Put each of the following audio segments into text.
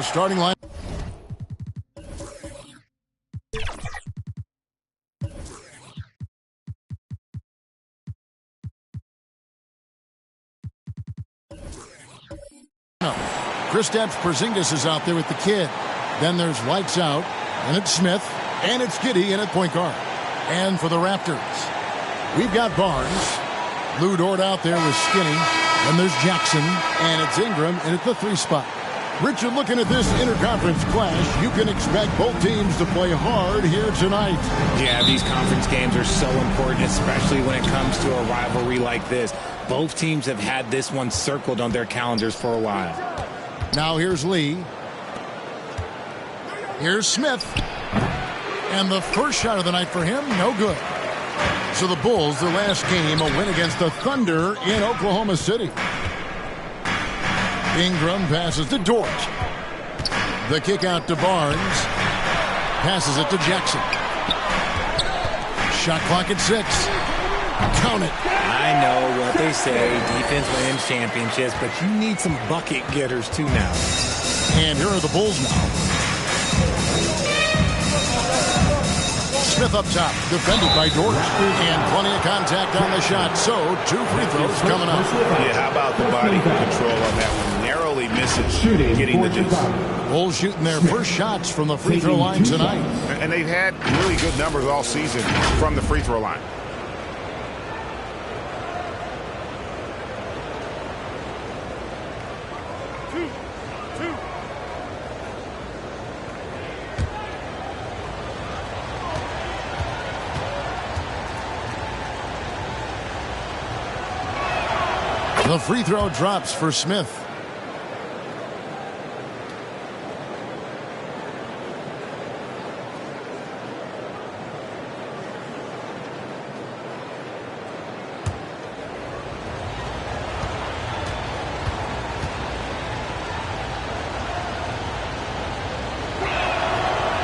Starting line. Kristaps Porzingis is out there with the kid. Then there's lights out, and it's Smith, and it's Giddey in at point guard. And for the Raptors, we've got Barnes. Lou Dort out there with Skinny. Then there's Jackson, and it's Ingram in at the 3 spot. Richard, looking at this interconference clash, you can expect both teams to play hard here tonight. Yeah, these conference games are so important, especially when it comes to a rivalry like this. Both teams have had this one circled on their calendars for a while. Now here's Lee. Here's Smith. And the first shot of the night for him, no good. So the Bulls, their last game, a win against the Thunder in Oklahoma City. Ingram passes to Dort. The kick out to Barnes. Passes it to Jackson. Shot clock at 6. Count it. I know what they say, defense wins championships, but you need some bucket getters too now. And here are the Bulls now. Smith up top, defended by Dort, and plenty of contact on the shot. So 2 free throws coming up. Yeah, how about the body control on that one? Narrowly misses getting the deuce. Bulls shooting their first shots from the free throw line tonight. And they've had really good numbers all season from the free throw line. The free throw drops for Smith.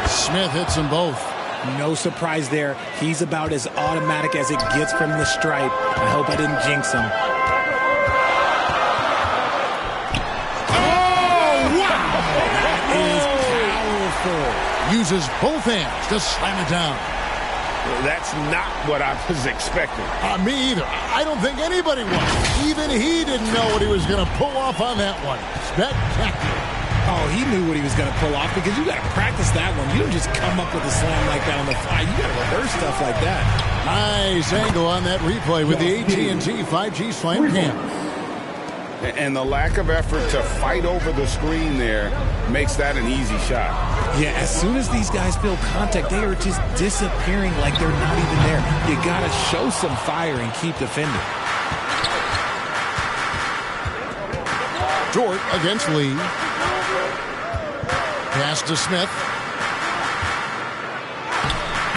Smith hits them both. No surprise there. He's about as automatic as it gets from the stripe. I hope I didn't jinx him. Uses both hands to slam it down. That's not what I was expecting. Me either. I don't think anybody was. Even he didn't know what he was going to pull off on that one. Spectacular. Oh, he knew what he was going to pull off because you got to practice that one. You don't just come up with a slam like that on the fly. You got to rehearse stuff like that. Nice angle on that replay with the AT&T 5G Slam Cam. And the lack of effort to fight over the screen there makes that an easy shot. Yeah, as soon as these guys feel contact, they are just disappearing like they're not even there. You got to show some fire and keep defending. Dort against Lee. Pass to Smith.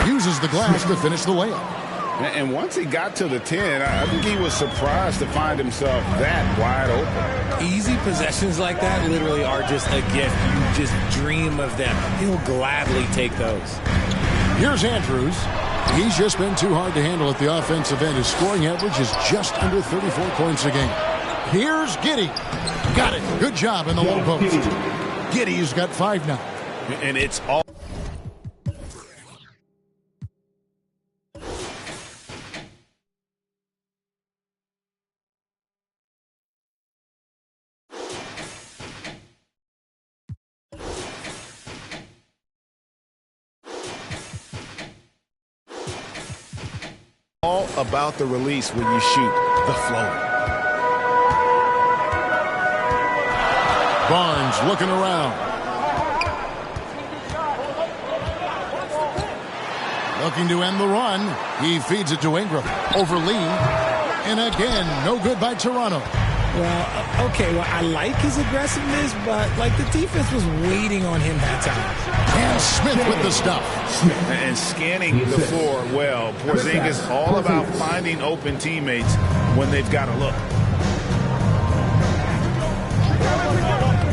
Uses the glass to finish the layup. And once he got to the 10, I think he was surprised to find himself that wide open. Easy possessions like that literally are just a gift. You just dream of them. He'll gladly take those. Here's Andrews. He's just been too hard to handle at the offensive end. His scoring average is just under 34 points a game. Here's Giddey. Got it. Good job in the low post. Giddey's got 5 now. And it's all. All about the release when you shoot the floater. Barnes looking around. Looking to end the run. He feeds it to Ingram. Over Lee. And again, no good by Toronto. Well, okay, well, I like his aggressiveness, but, like, the defense was waiting on him that time. And Smith with the stuff. And scanning the floor well. Porzingis all about finding open teammates when they've got a look.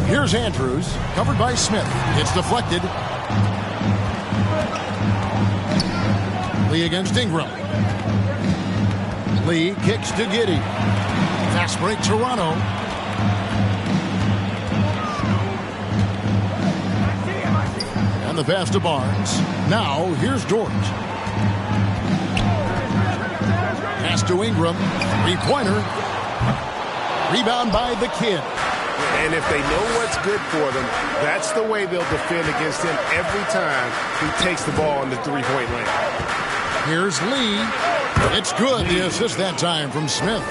Here's Andrews, covered by Smith. It's deflected. Lee against Ingram. Lee kicks to Giddey. Fast break Toronto. the pass to Barnes. Now, here's Dort. Pass to Ingram. Three-pointer. Rebound by the kid. And if they know what's good for them, that's the way they'll defend against him every time he takes the ball in the three-point lane. Here's Lee. It's good. The assist that time from Smith.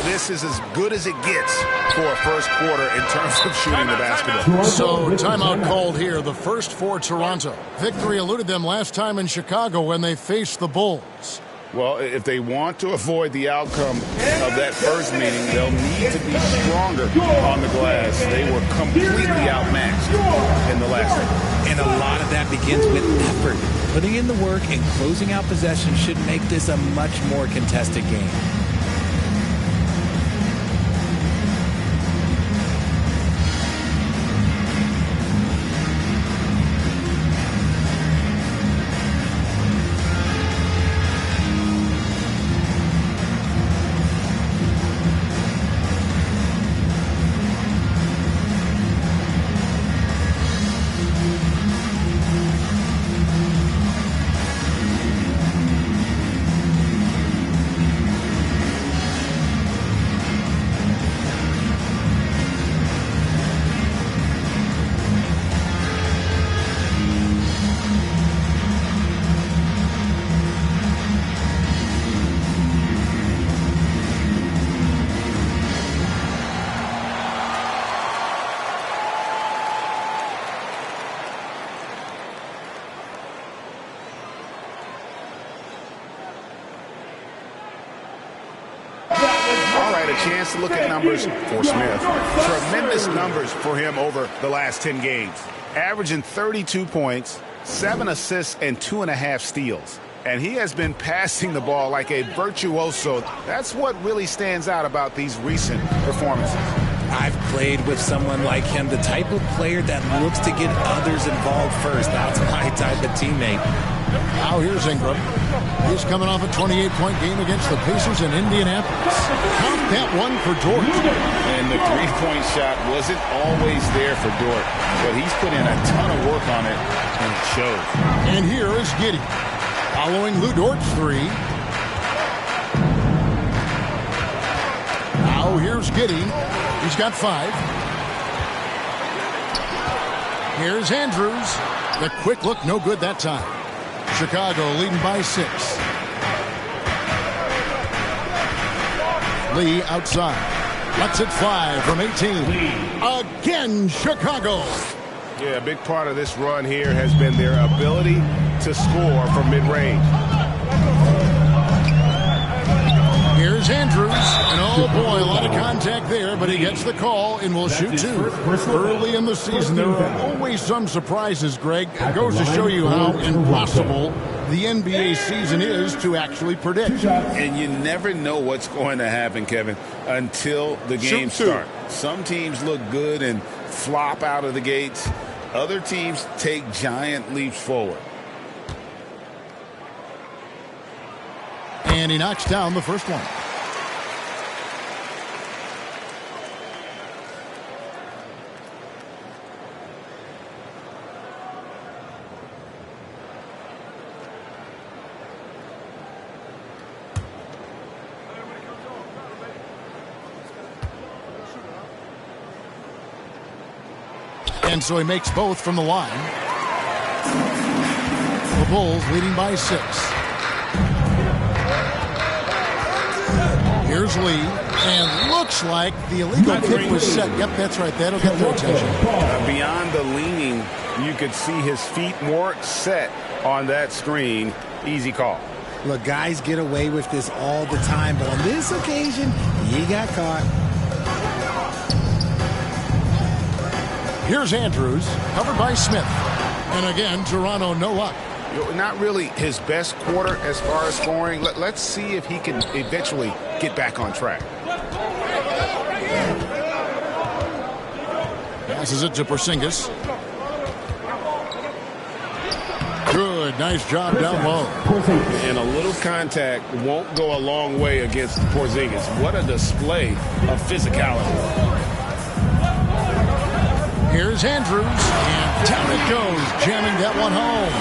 This is as good as it gets for a first quarter in terms of shooting the basketball. So, timeout called here, the first for Toronto. Victory eluded them last time in Chicago when they faced the Bulls. Well, if they want to avoid the outcome of that first meeting, they'll need to be stronger on the glass. They were completely outmatched in the last game. And a lot of that begins with effort. Putting in the work and closing out possession should make this a much more contested game. Chance to look at numbers for Smith. Tremendous numbers for him over the last 10 games. Averaging 32 points, 7 assists, and 2.5 steals. And he has been passing the ball like a virtuoso. That's what really stands out about these recent performances. I've played with someone like him, the type of player that looks to get others involved first. That's my type of teammate. Now here's Ingram. He's coming off a 28-point game against the Pacers in Indianapolis. Count that one for Dort. And the three-point shot wasn't always there for Dort, but he's put in a ton of work on it, and it shows. And here is Giddey. Following Lou Dort's three. Now here's Giddey. He's got 5. Here's Andrews. The quick look, no good that time. Chicago leading by 6. Lee outside. Lets it fly from 18. Again, Chicago. Yeah, a big part of this run here has been their ability to score from mid-range. Here's Andrews. And oh boy, a lot of contact there, but he gets the call and will shoot 2. Early in the season, there are always some surprises, Greg. It goes to show you how impossible the NBA season is to actually predict. And you never know what's going to happen, Kevin, until the game starts. Some teams look good and flop out of the gates. Other teams take giant leaps forward. And he knocks down the first one. And so he makes both from the line. The Bulls leading by 6. Here's Lee, and looks like the illegal kick was set. Yep, that's right. That'll get their attention. Beyond the leaning, you could see his feet more set on that screen. Easy call. Look, guys get away with this all the time, but on this occasion, he got caught. Here's Andrews, covered by Smith. And again, Toronto, no luck. Not really his best quarter as far as scoring. Let's see if he can eventually get back on track. Passes it to Porzingis. Good, nice job down low. And a little contact won't go a long way against Porzingis. What a display of physicality. Here's Andrews, and down it goes, jamming down that one home.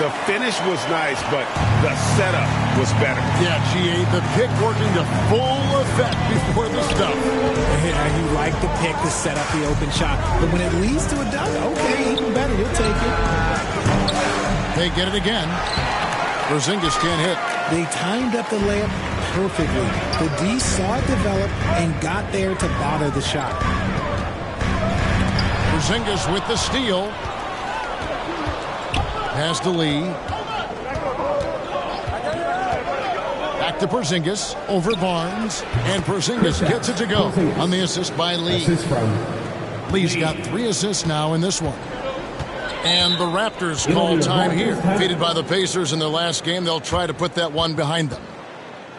The finish was nice, but the setup was better. Yeah, GA, the pick working to full effect before the stuff. Yeah, you like the pick to set up the open shot, but when it leads to a dunk, okay, even better, you'll take it. They get it again. Porzingis can't hit. They timed up the layup perfectly. The D saw it develop and got there to bother the shot. Porzingis with the steal. Pass to Lee. Back to Porzingis. Over Barnes. And Porzingis gets it to go on the assist by Lee. Lee's got 3 assists now in this one. And the Raptors call time here. Defeated by the Pacers in their last game, they'll try to put that one behind them.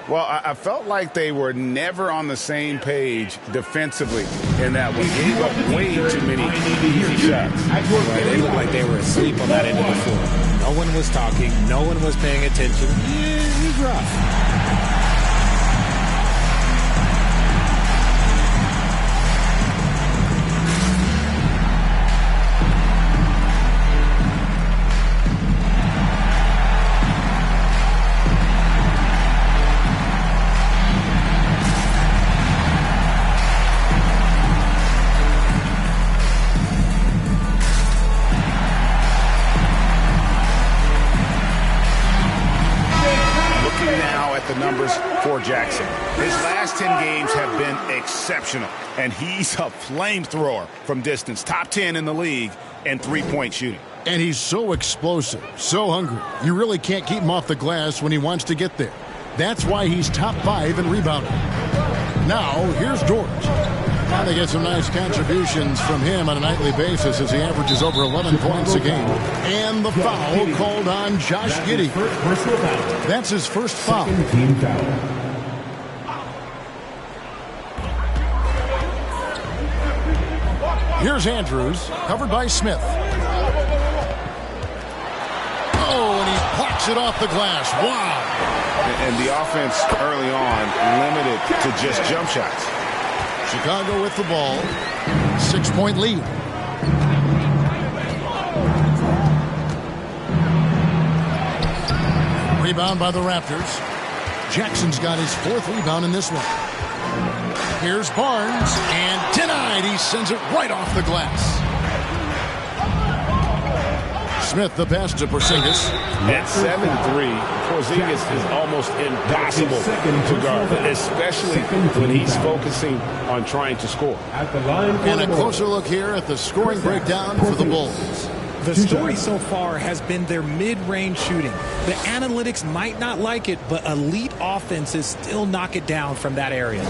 Well, I felt like they were never on the same page defensively in that one. They gave up way too many easy shots. They looked like they were asleep on that end of the floor. No one was talking. No one was paying attention. Yeah, it was rough. Jackson. His last 10 games have been exceptional, and he's a flamethrower from distance. Top 10 in the league in three-point shooting. And he's so explosive, so hungry. You really can't keep him off the glass when he wants to get there. That's why he's top 5 in rebounding. Now, here's George. Now they get some nice contributions from him on a nightly basis as he averages over 11 points a game. And the foul called on Josh Giddey. That's his first foul. Here's Andrews, covered by Smith. Oh, and he blocks it off the glass. Wow. And the offense early on limited to just jump shots. Chicago with the ball. 6-point lead. Rebound by the Raptors. Jackson's got his 4th rebound in this one. Here's Barnes, and denied. He sends it right off the glass. Smith, the pass to Porzingis. At 7'3", Porzingis is almost impossible to guard, especially when he's focusing on trying to score. And a closer look here at the scoring breakdown for the Bulls. The story so far has been their mid-range shooting. The analytics might not like it, but elite offenses still knock it down from that area.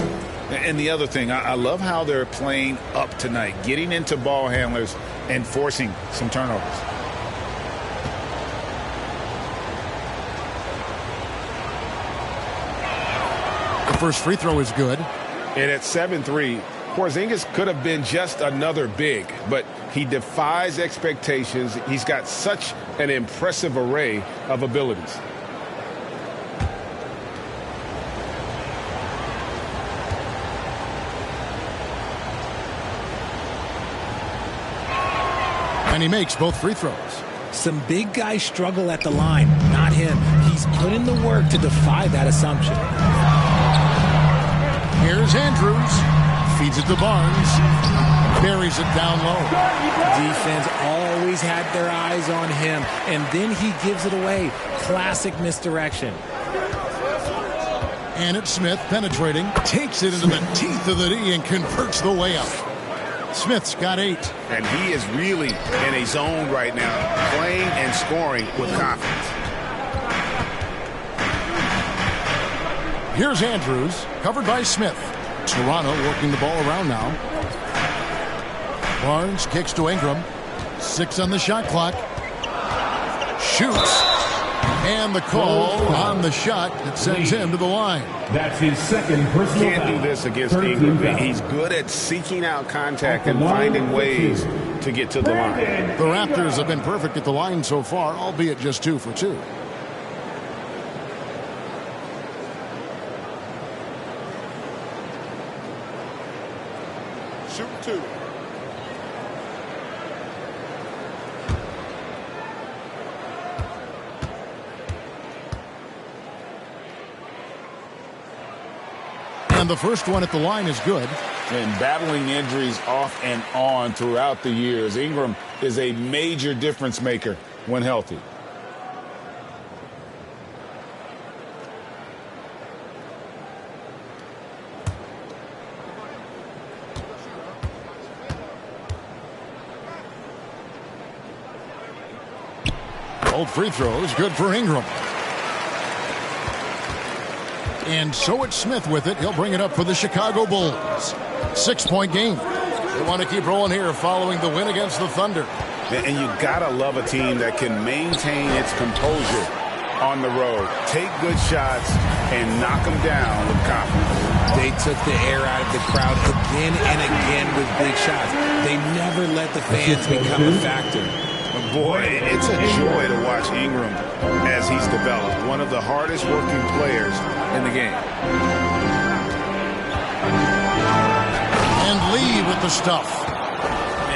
And the other thing, I love how they're playing up tonight, getting into ball handlers and forcing some turnovers. The first free throw is good. And at 7'3", Porzingis could have been just another big, but he defies expectations. He's got such an impressive array of abilities. And he makes both free throws. Some big guys struggle at the line, not him. He's put in the work to defy that assumption. Here's Andrews. Feeds it to Barnes. Buries it down low. Defense always had their eyes on him, and then he gives it away. Classic misdirection. And it's Smith penetrating. Takes it into the teeth of the D and converts the layup. Smith's got 8. And he is really in a zone right now, playing and scoring with confidence. Here's Andrews, covered by Smith. Toronto working the ball around now. Barnes kicks to Ingram. 6 on the shot clock. Shoots. And the call on the shot that sends him to the line. That's his second personal foul. Can't do this against Ingram. He's good at seeking out contact and finding ways to get to the line. The Raptors have been perfect at the line so far, albeit just 2 for 2. Shoot 2. And the first one at the line is good. And battling injuries off and on throughout the years, Ingram is a major difference maker when healthy. Both free throws good for Ingram. And so it's Smith with it. He'll bring it up for the Chicago Bulls. 6-point game. They want to keep rolling here following the win against the Thunder. And you gotta love a team that can maintain its composure on the road. Take good shots and knock them down with confidence. They took the air out of the crowd again and again with big shots. They never let the fans become a factor. Boy, it's a joy to watch Ingram as he's developed. One of the hardest working players in the game. And Lee with the stuff.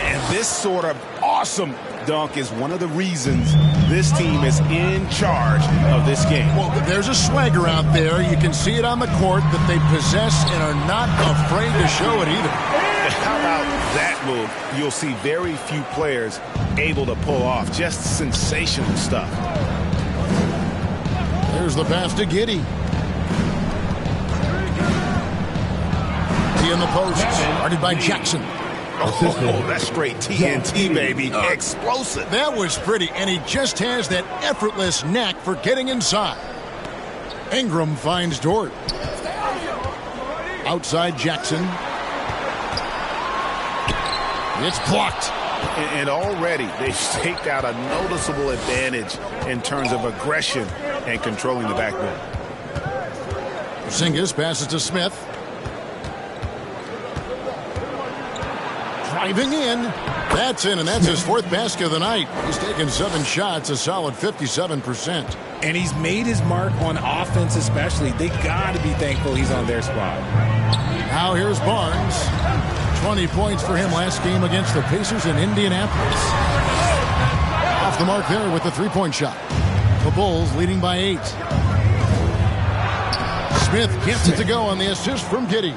And this sort of awesome dunk is one of the reasons this team is in charge of this game. Well, there's a swagger out there. You can see it on the court that they possess and are not afraid to show it either. How about that move? You'll see very few players able to pull off just sensational stuff. There's the pass to Giddey. He in the post, guarded by Jackson. Oh, that's straight TNT, baby. Explosive. That was pretty, and he just has that effortless knack for getting inside. Ingram finds Dort. Outside Jackson. It's blocked. And already they've staked out a noticeable advantage in terms of aggression and controlling the backboard. Porzingis passes to Smith. Driving in. That's in, and that's his fourth basket of the night. He's taken 7 shots, a solid 57%. And he's made his mark on offense especially. They got to be thankful he's on their spot. Now here's Barnes. 20 points for him last game against the Pacers in Indianapolis. Off the mark there with the three-point shot. The Bulls leading by 8. Smith gets it to go on the assist from Giddey.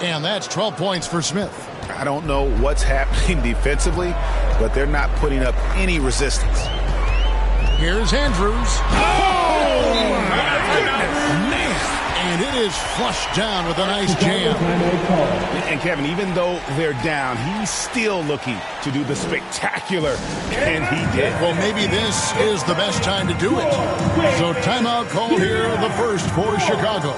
And that's 12 points for Smith. I don't know what's happening defensively, but they're not putting up any resistance. Here's Andrews. Oh, man. And it is flushed down with a nice jam. And Kevin, even though they're down, he's still looking to do the spectacular, and he did. Well, maybe this is the best time to do it. So timeout called here, the first for Chicago.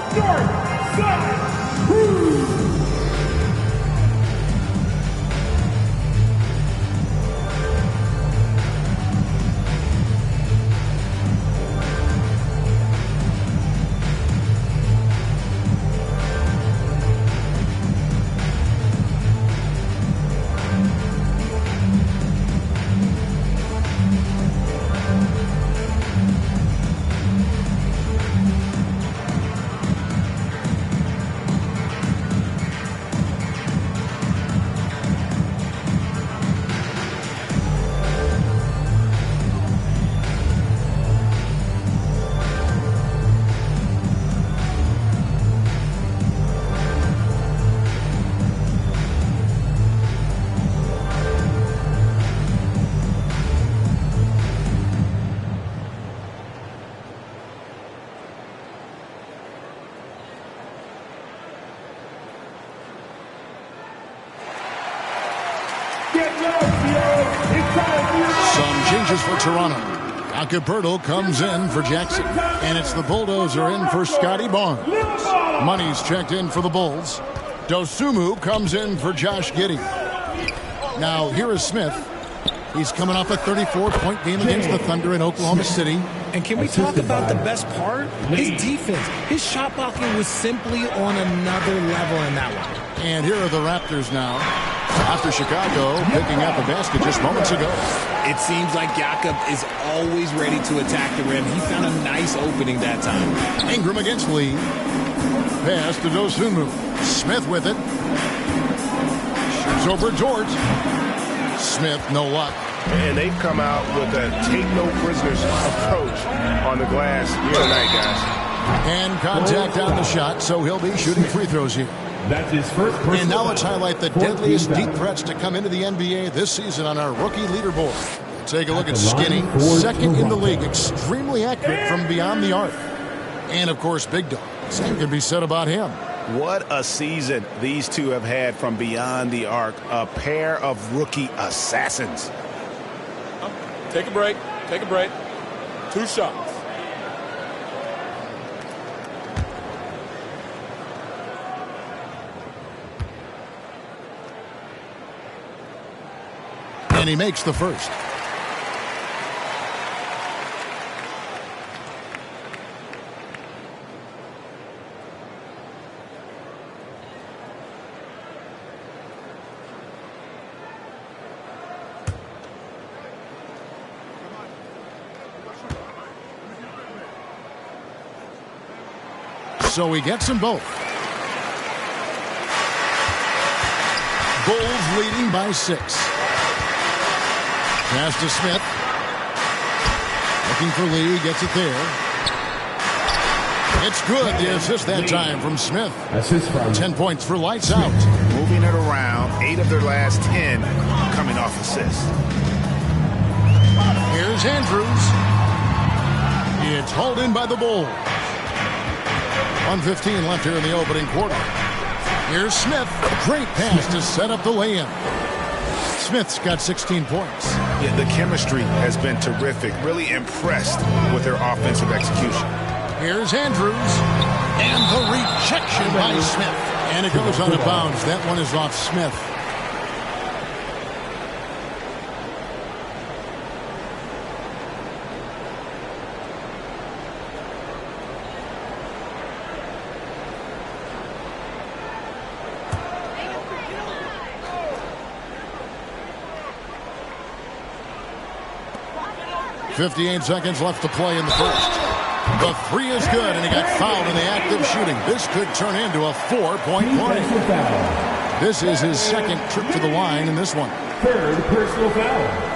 Some changes for Toronto. Acapurdo comes in for Jackson. And it's the Bulldozer in for Scotty Barnes. Money's checked in for the Bulls. Dosunmu comes in for Josh Giddey. Now, here is Smith. He's coming off a 34-point game against the Thunder in Oklahoma City. And can we talk about the best part? His defense. His shot blocking was simply on another level in that one. And here are the Raptors now. After Chicago picking up a basket just moments ago. It seems like Jakob is always ready to attack the rim. He found a nice opening that time. Ingram against Lee. Pass to Dosunmu. Smith with it. Shoots over Dort. Smith, no luck. And they've come out with a take-no-prisoners approach on the glass here tonight, guys. And contact on the shot, so he'll be shooting free throws here. That's his first personal And now let's foul. highlight the 14 deadliest fouls. deep threats to come into the NBA this season on our rookie leaderboard. Take a look at At the line Skinny, for second in the Toronto. league, extremely accurate from beyond the arc. And, of course, Big Dog. Same can be said about him. What a season these two have had from beyond the arc. A pair of rookie assassins. Take a break. Take a break. 2 shots. And he makes the first. So he gets them both. Bulls leading by 6. Pass to Smith. Looking for Lee. Gets it there. It's good. The assist that time from Smith. Assist from 10 points for lights out. Moving it around. 8 of their last 10 coming off assists. Here's Andrews. It's hauled in by the Bulls. 1:15 left here in the opening quarter. Here's Smith. Great pass to set up the lay-in. Smith's got 16 points. Yeah, the chemistry has been terrific. Really impressed with their offensive execution. Here's Andrews. And the rejection by Smith. And it goes out of bounds. That one is off Smith. .58 seconds left to play in the first. The 3 is good, and he got fouled in the act of shooting. This could turn into a 4-point play. personal foul. This is his second trip to the line in this one. Third personal foul.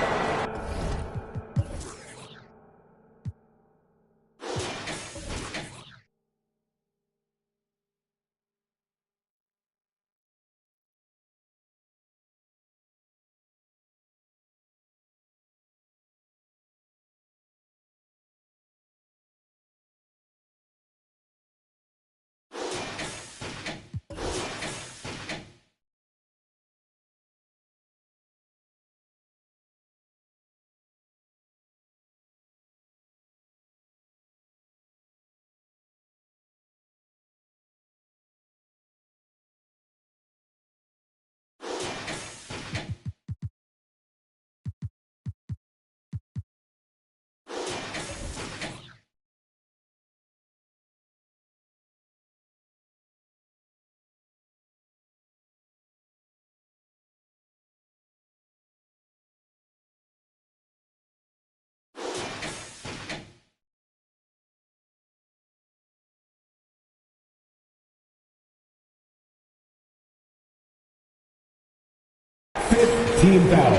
Team foul.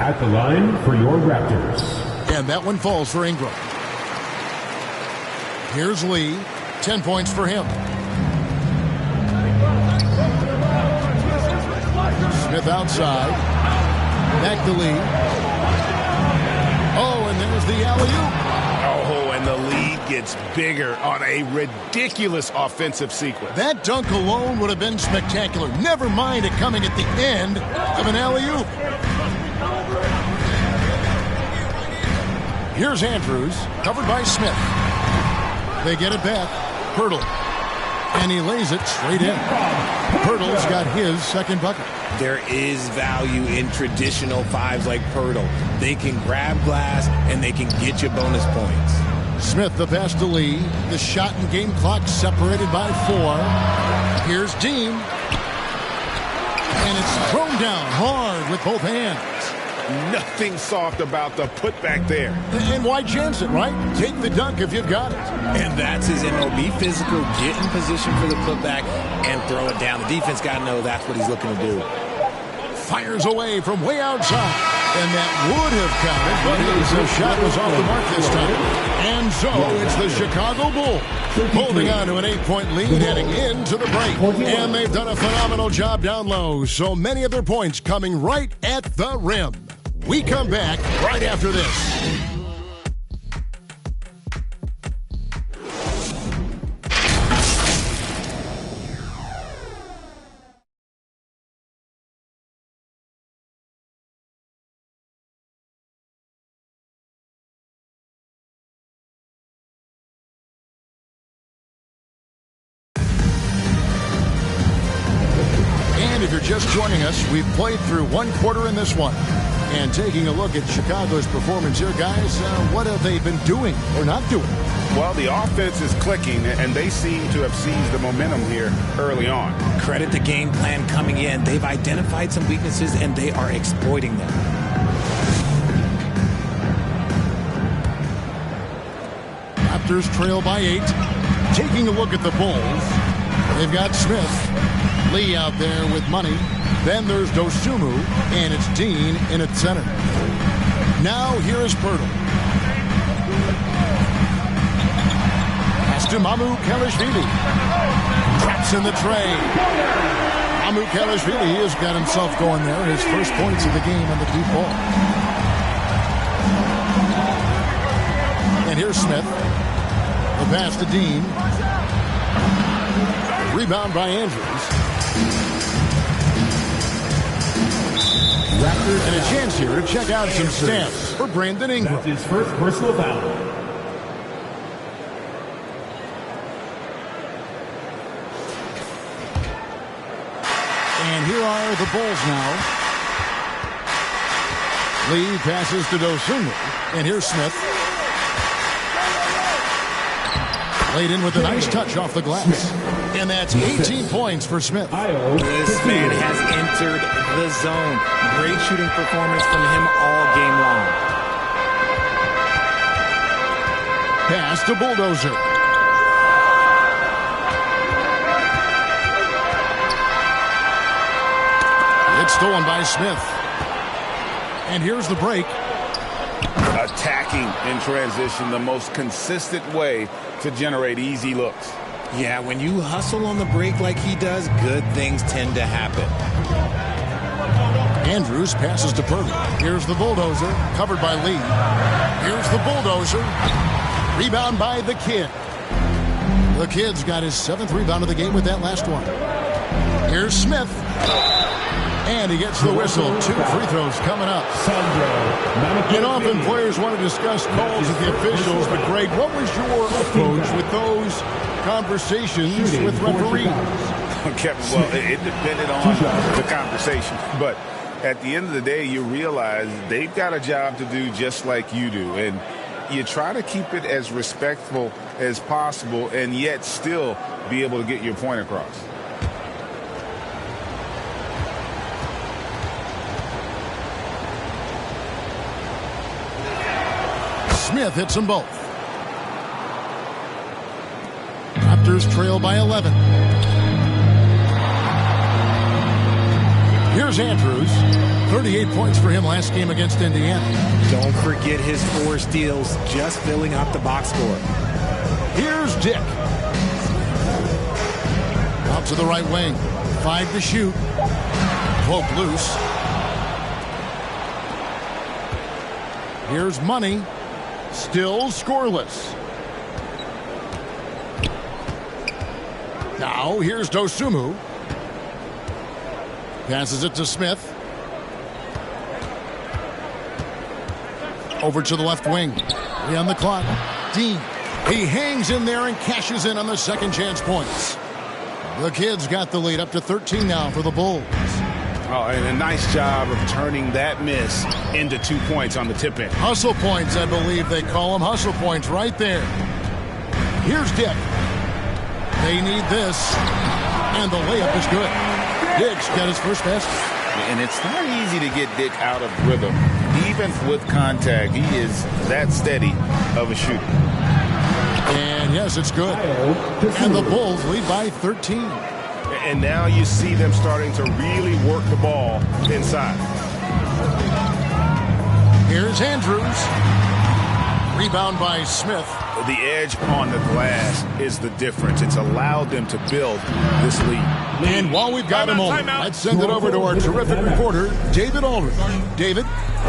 At the line for your Raptors. And that one falls for Ingram. Here's Lee. 10 points for him. Smith outside. Back to Lee. Oh, and there's the alley-oop. Oh, and the lead gets bigger on a ridiculous offensive sequence. That dunk alone would have been spectacular. Never mind it coming at the end of an alley-oop. Here's Andrews, covered by Smith. They get it back. Pirtle. And he lays it straight in. Pirtle's got his second bucket. There is value in traditional 5s like Pirtle. They can grab glass and they can get you bonus points. Smith the pass to Lee. The shot and game clock separated by 4. Here's Dean. And it's thrown down hard with both hands. Nothing soft about the putback there. And why chance it, right? Take the dunk if you've got it. And that's his MO. Be physical, get in position for the putback, and throw it down. The defense got to know that's what he's looking to do. Fires away from way outside. And that would have counted, but his shot was off the mark this time. And so it's the Chicago Bulls holding on to an 8-point lead heading into the break. And they've done a phenomenal job down low. So many of their points coming right at the rim. We come back right after this. If you're just joining us, we've played through one quarter in this one. And taking a look at Chicago's performance here, guys, what have they been doing or not doing? Well, the offense is clicking, and they seem to have seized the momentum here early on. Credit the game plan coming in. They've identified some weaknesses, and they are exploiting them. Raptors trail by 8. Taking a look at the Bulls, they've got Smith. Lee out there with money. Then there's Dosunmu, and it's Dean in at center. Now here is Poeltl. Pass to Mamukelashvili. Traps in the tray. Mamukelashvili has got himself going there. His first points of the game on the deep ball. And here's Smith. The pass to Dean. Rebound by Andrews. Raptors and a chance here to check out some stats for Brandon Ingram. That's his first personal foul. And here are the Bulls now. Lee passes to Dosunmu. And here's Smith. Laid in with a nice touch off the glass. And that's 18 points for Smith. This man has entered the zone. Great shooting performance from him all game long. Pass to Bulldozer. It's stolen by Smith. And here's the break. Attacking in transition, the most consistent way to generate easy looks. Yeah, when you hustle on the break like he does, good things tend to happen. Andrews passes to Poeltl. Here's the Bulldozer, covered by Lee. Here's the Bulldozer. Rebound by the Kid. The Kid's got his 7th rebound of the game with that last one. Here's Smith. And he gets the whistle. 2 free throws coming up. And often players want to discuss calls with the officials, but Greg, what was your approach with those conversations with referees? Okay, well, it depended on the conversation, but at the end of the day, you realize they've got a job to do just like you do, and you try to keep it as respectful as possible and yet still be able to get your point across. Smith hits them both. Raptors trail by 11. Here's Andrews. 38 points for him last game against Indiana. Don't forget his 4 steals, just filling up the box score. Here's Dick. Out to the right wing. 5 to shoot. Poke loose. Here's Money. Still scoreless. Now here's Dosunmu. Passes it to Smith. Over to the left wing. 3 on the clock. Dean. He hangs in there and cashes in on the second chance points. The Kids got the lead up to 13 now for the Bulls. Oh, and a nice job of turning that miss into 2 points on the tip-in. Hustle points, I believe they call them. Hustle points right there. Here's Dick. They need this. And the layup is good. Dick's got his first basket. And it's not easy to get Dick out of rhythm. Even with contact, he is that steady of a shooter. And yes, it's good. And the Bulls lead by 13. And now you see them starting to really work the ball inside. Here's Andrews. Rebound by Smith. The edge on the glass is the difference. It's allowed them to build this lead. And while we've got him on, let's send it over to our terrific reporter, David Aldridge. David?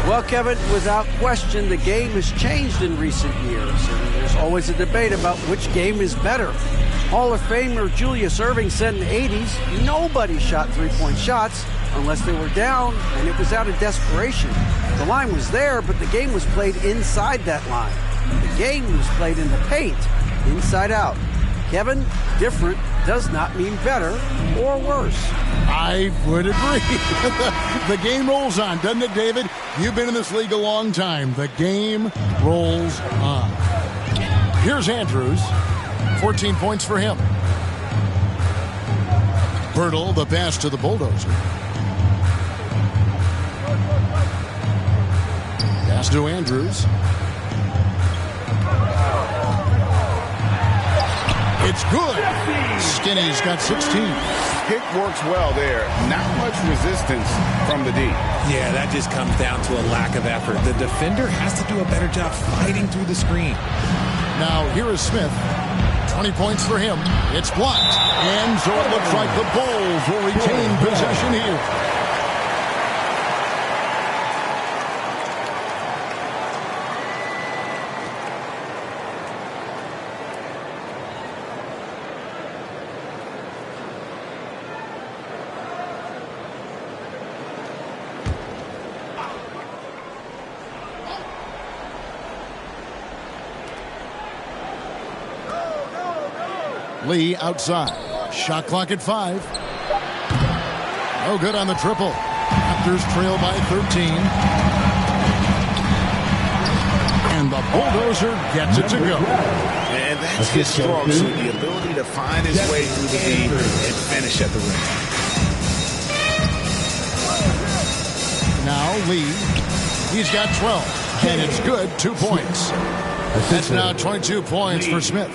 Well, Kevin, without question, the game has changed in recent years. And there's always a debate about which game is better. Hall of Famer Julius Erving said in the 80s, nobody shot three-point shots unless they were down, and it was out of desperation. The line was there, but the game was played inside that line. The game was played in the paint, inside out. Kevin, different does not mean better or worse. I would agree. The game rolls on, doesn't it, David? You've been in this league a long time. The game rolls on. Here's Andrews. 14 points for him. Birtle, the pass to the Bulldozer. Pass to Andrews. It's good. Skinny's got 16. Pick works well there. Not much resistance from the D. Yeah, that just comes down to a lack of effort. The defender has to do a better job fighting through the screen. Now here is Smith. 20 points for him. It's blocked. And so it looks like the Bulls will retain possession here. Lee outside. Shot clock at 5. No good on the triple. Raptors trail by 13. And the Bulldozer gets it to go. And that's his strong suit, the ability to find his way through the D and finish at the rim. Now Lee. He's got 12. And it's good. 2 points. That's now 22 points for Smith.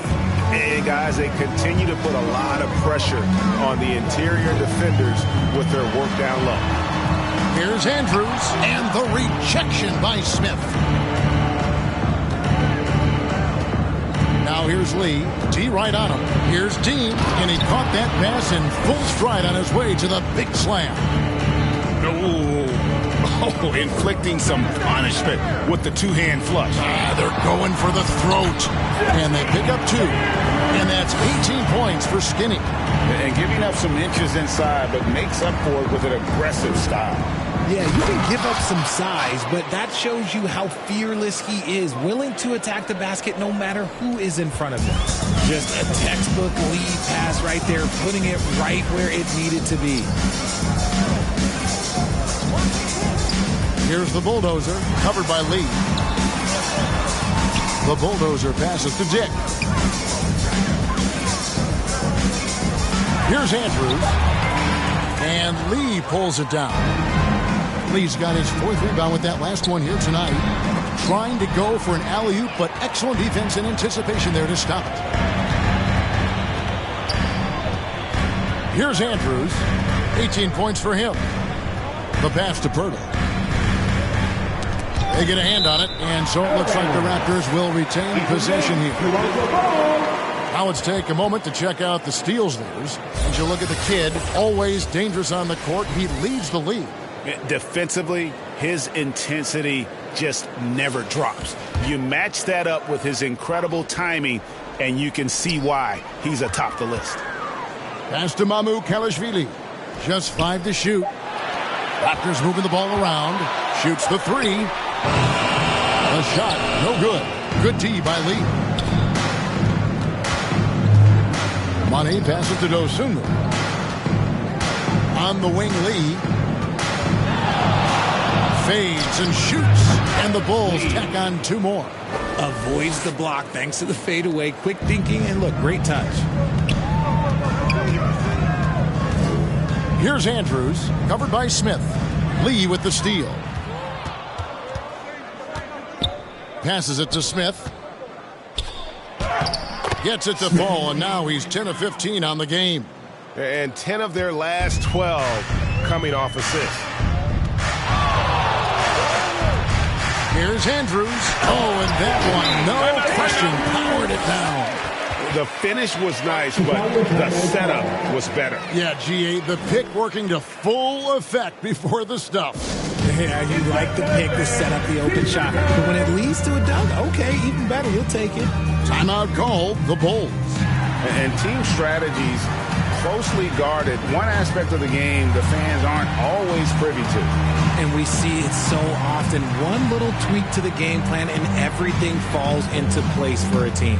And guys, they continue to put a lot of pressure on the interior defenders with their work down low. Here's Andrews, and the rejection by Smith. Now here's Lee. D right on him. Here's Dean, and he caught that pass in full stride on his way to the big slam. Oh, inflicting some punishment with the two-hand flush. They're going for the throat. And they pick up 2. And that's 18 points for Skinny. And giving up some inches inside, but makes up for it with an aggressive style. Yeah, you can give up some size, but that shows you how fearless he is, willing to attack the basket no matter who is in front of him. Just a textbook lead pass right there, putting it right where it needed to be. Here's the Bulldozer, covered by Lee. The Bulldozer passes to Dick. Here's Andrews. And Lee pulls it down. Lee's got his 4th rebound with that last one here tonight. Trying to go for an alley-oop, but excellent defense and anticipation there to stop it. Here's Andrews. 18 points for him. The pass to Birtle. They get a hand on it, and so it looks like the Raptors will retain possession here. Now let's take a moment to check out the steals leaders. As you look at the kid, always dangerous on the court, he leads the league. Defensively, his intensity just never drops. You match that up with his incredible timing, and you can see why he's atop the list. Pass to Mamu Kalashvili. Just 5 to shoot. Raptors moving the ball around. Shoots the 3. A shot, no good. Good D by Lee. Money passes to Dosunmu. On the wing, Lee. Fades and shoots. And the Bulls tack on 2 more. Avoids the block thanks to the fadeaway. Quick thinking, and look, great touch. Here's Andrews, covered by Smith. Lee with the steal. Passes it to Smith. Gets it to fall, and now he's 10 of 15 on the game. And 10 of their last 12 coming off assists. Here's Andrews. Oh, and that one, no question, powered it down. The finish was nice, but the setup was better. Yeah, G.A., the pick working to full effect before the stuff. Yeah, you like the pick to set up the open shot. But when it leads to a dunk, okay, even better, you'll take it. Timeout called, the Bulls. And team strategies closely guarded. One aspect of the game the fans aren't always privy to. And we see it so often. One little tweak to the game plan and everything falls into place for a team.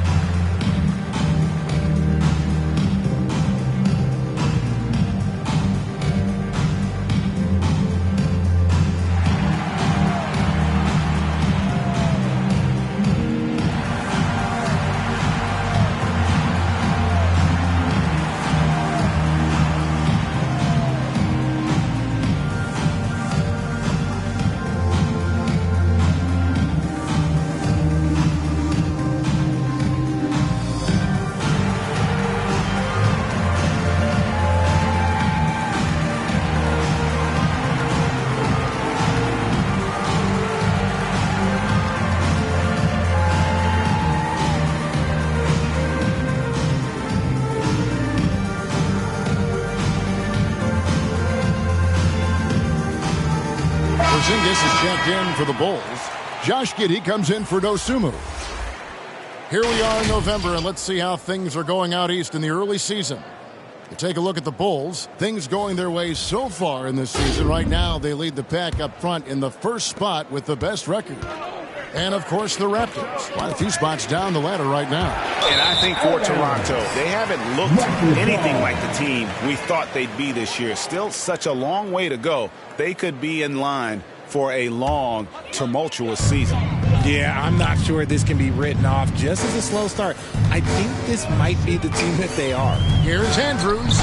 Porzingis is checked in for the Bulls. Josh Giddey comes in for Dosunmu. Here we are in November, and let's see how things are going out east in the early season. You take a look at the Bulls. Things going their way so far in this season. Right now, they lead the pack up front in the first spot with the best record. And, of course, the Raptors. Quite a few spots down the ladder right now. And I think for Toronto, they haven't looked anything like the team we thought they'd be this year. Still such a long way to go. They could be in line for a long, tumultuous season. Yeah, I'm not sure this can be written off just as a slow start. I think this might be the team that they are. Here's Andrews.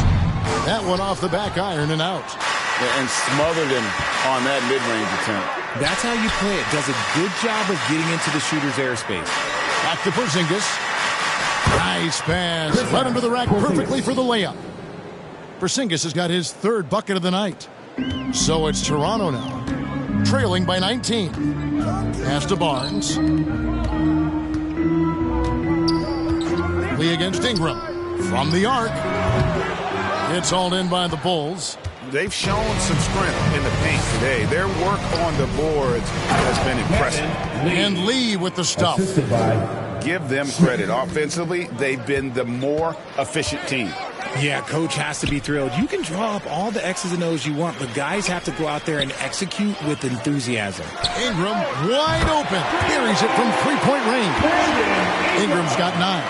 That one off the back iron and out. And smothered him on that mid-range attempt. That's how you play it. Does a good job of getting into the shooter's airspace. Back to Porzingis. Nice pass. Led him to the rack perfectly for the layup. Porzingis has got his third bucket of the night. So it's Toronto now, trailing by 19. Pass to Barnes. Lee against Ingram. From the arc. It's hauled in by the Bulls. They've shown some strength in the paint today. Their work on the boards has been impressive. And Lee with the stuff. Give them credit. Offensively, they've been the more efficient team. Yeah, coach has to be thrilled. You can draw up all the X's and O's you want, but guys have to go out there and execute with enthusiasm. Ingram wide open. Carries it from three-point range. Ingram's got 9.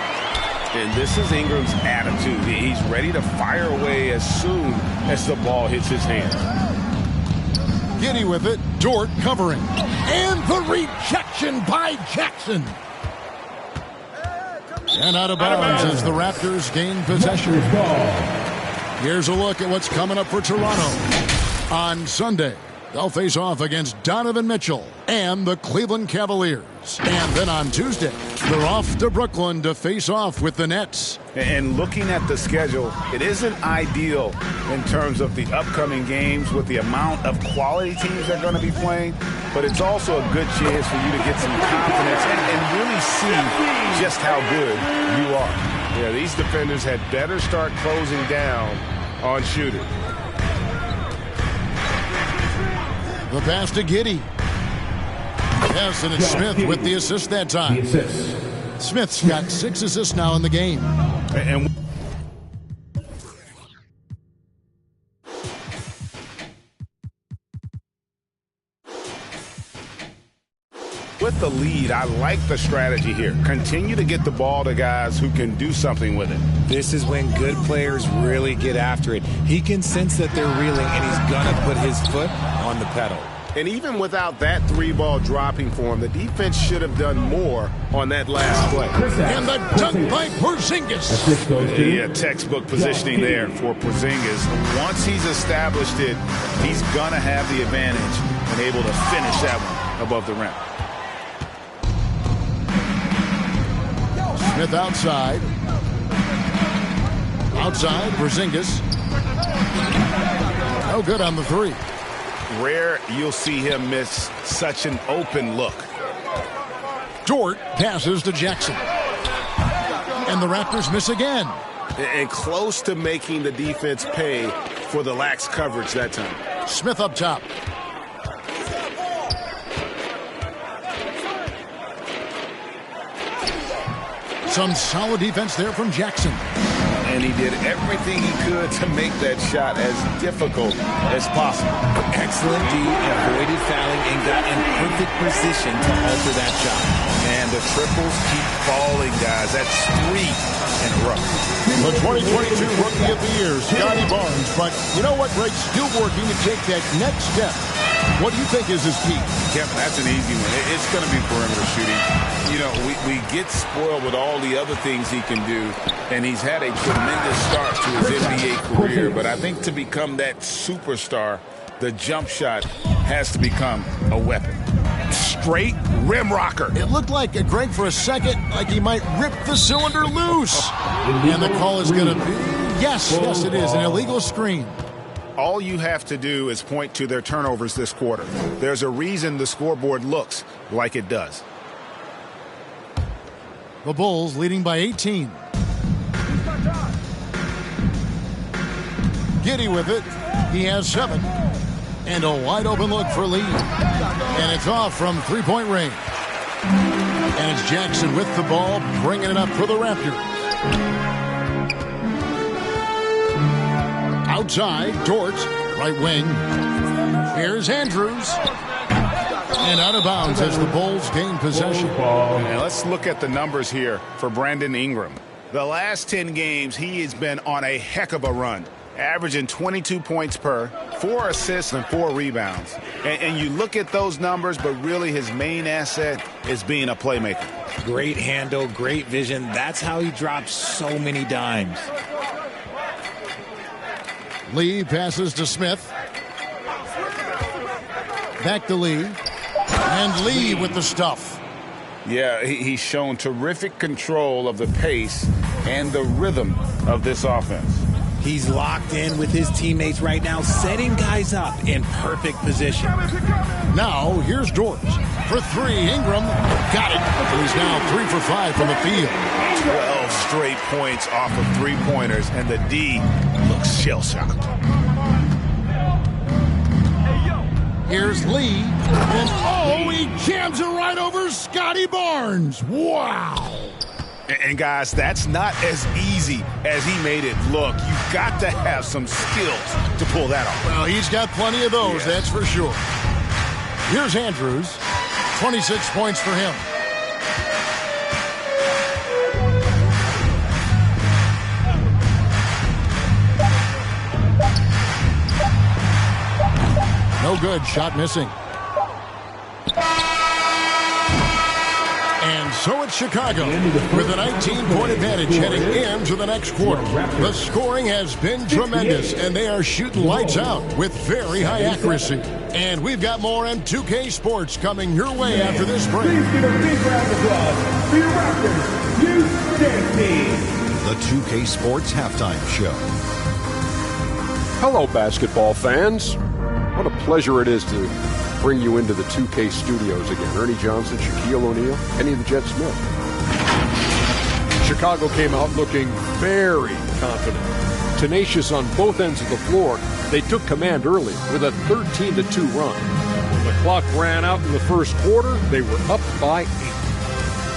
And this is Ingram's attitude. He's ready to fire away as soon as the ball hits his hands. Giddey with it. Dort covering. And the rejection by Jackson. And out of bounds as the Raptors gain possession. Here's a look at what's coming up for Toronto. On Sunday, they'll face off against Donovan Mitchell and the Cleveland Cavaliers. And then on Tuesday, they're off to Brooklyn to face off with the Nets. And looking at the schedule, it isn't ideal in terms of the upcoming games with the amount of quality teams they're going to be playing, but it's also a good chance for you to get some confidence and really see just how good you are. Yeah, these defenders had better start closing down on shooters. The pass to Giddey. Yes, and it's Smith with the assist that time. Smith's got 6 assists now in the game. And with the lead, I like the strategy here. Continue to get the ball to guys who can do something with it. This is when good players really get after it. He can sense that they're reeling, and he's going to put his foot on the pedal. And even without that 3-ball dropping for him, the defense should have done more on that last play. And the dunk by Porzingis. Yeah, textbook positioning there for Porzingis. Once he's established it, he's going to have the advantage and able to finish that one above the rim. Smith outside. Outside, Porzingis. No good on the 3. Rare you'll see him miss such an open look. Dort passes to Jackson. And the Raptors miss again. And close to making the defense pay for the lax coverage that time. Smith up top. Some solid defense there from Jackson. And he did everything he could to make that shot as difficult as possible. Excellent D, avoided fouling, and got in perfect position to alter that shot. And the triples keep falling, guys. That's 3 in a row. The 2022 Rookie of the Year, Scotty Barnes. But you know what, Greg? Still working to take that next step. What do you think is his key? Kevin, that's an easy one. It's going to be perimeter shooting. You know, we get spoiled with all the other things he can do, and he's had a tremendous start to his NBA career. But I think to become that superstar, the jump shot has to become a weapon. Straight rim rocker. It looked like, Greg, for a second, like he might rip the cylinder loose. And the call is going to be, yes, it is, an illegal screen. All you have to do is point to their turnovers this quarter. There's a reason the scoreboard looks like it does. The Bulls leading by 18. Giddey with it. He has 7. And a wide open look for Lee. And it's off from three-point range. And it's Jackson with the ball, bringing it up for the Raptors. Outside, Dort, right wing. Here's Andrews. And out of bounds as the Bulls gain possession. And let's look at the numbers here for Brandon Ingram. The last 10 games, he has been on a heck of a run, averaging 22 points per, 4 assists and 4 rebounds. And you look at those numbers, but really his main asset is being a playmaker. Great handle, great vision. That's how he drops so many dimes. Lee passes to Smith. Back to Lee. And Lee with the stuff. Yeah, he's shown terrific control of the pace and the rhythm of this offense. He's locked in with his teammates right now, setting guys up in perfect position. Now, here's Dort. For 3, Ingram got it. And he's now 3 for 5 from the field. 12 straight points off of 3-pointers, and the D looks shell-shocked. Here's Lee. And he jams it right over Scotty Barnes. Wow. And guys, that's not as easy as he made it look. You've got to have some skills to pull that off. Well, he's got plenty of those, that's for sure. Here's Andrews. 26 points for him. No good. Shot missing. And so it's Chicago with a 19-point advantage heading into the next quarter. The scoring has been tremendous, and they are shooting lights out with very high accuracy. And we've got more M2K Sports coming your way after this break. Please give a big round of applause for your Raptors, Houston team. The 2K Sports Halftime Show. Hello, basketball fans. What a pleasure it is to bring you into the 2K studios again. Ernie Johnson, Shaquille O'Neal, Kenny the Jet Smith. Chicago came out looking very confident. Tenacious on both ends of the floor, they took command early with a 13-2 run. When the clock ran out in the first quarter, they were up by 8.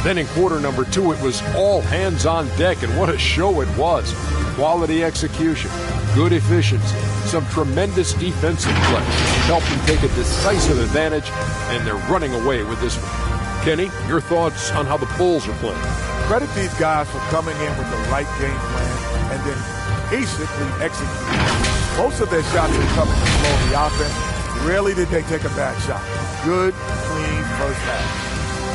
Then in quarter number 2, it was all hands on deck, and what a show it was. Quality execution, good efficiency, some tremendous defensive play helped them take a decisive advantage, and they're running away with this one. Kenny, your thoughts on how the Bulls are playing? Credit these guys for coming in with the right game plan and then basically executing. Most of their shots are coming from slow the offense. Rarely did they take a bad shot. Good, clean first half.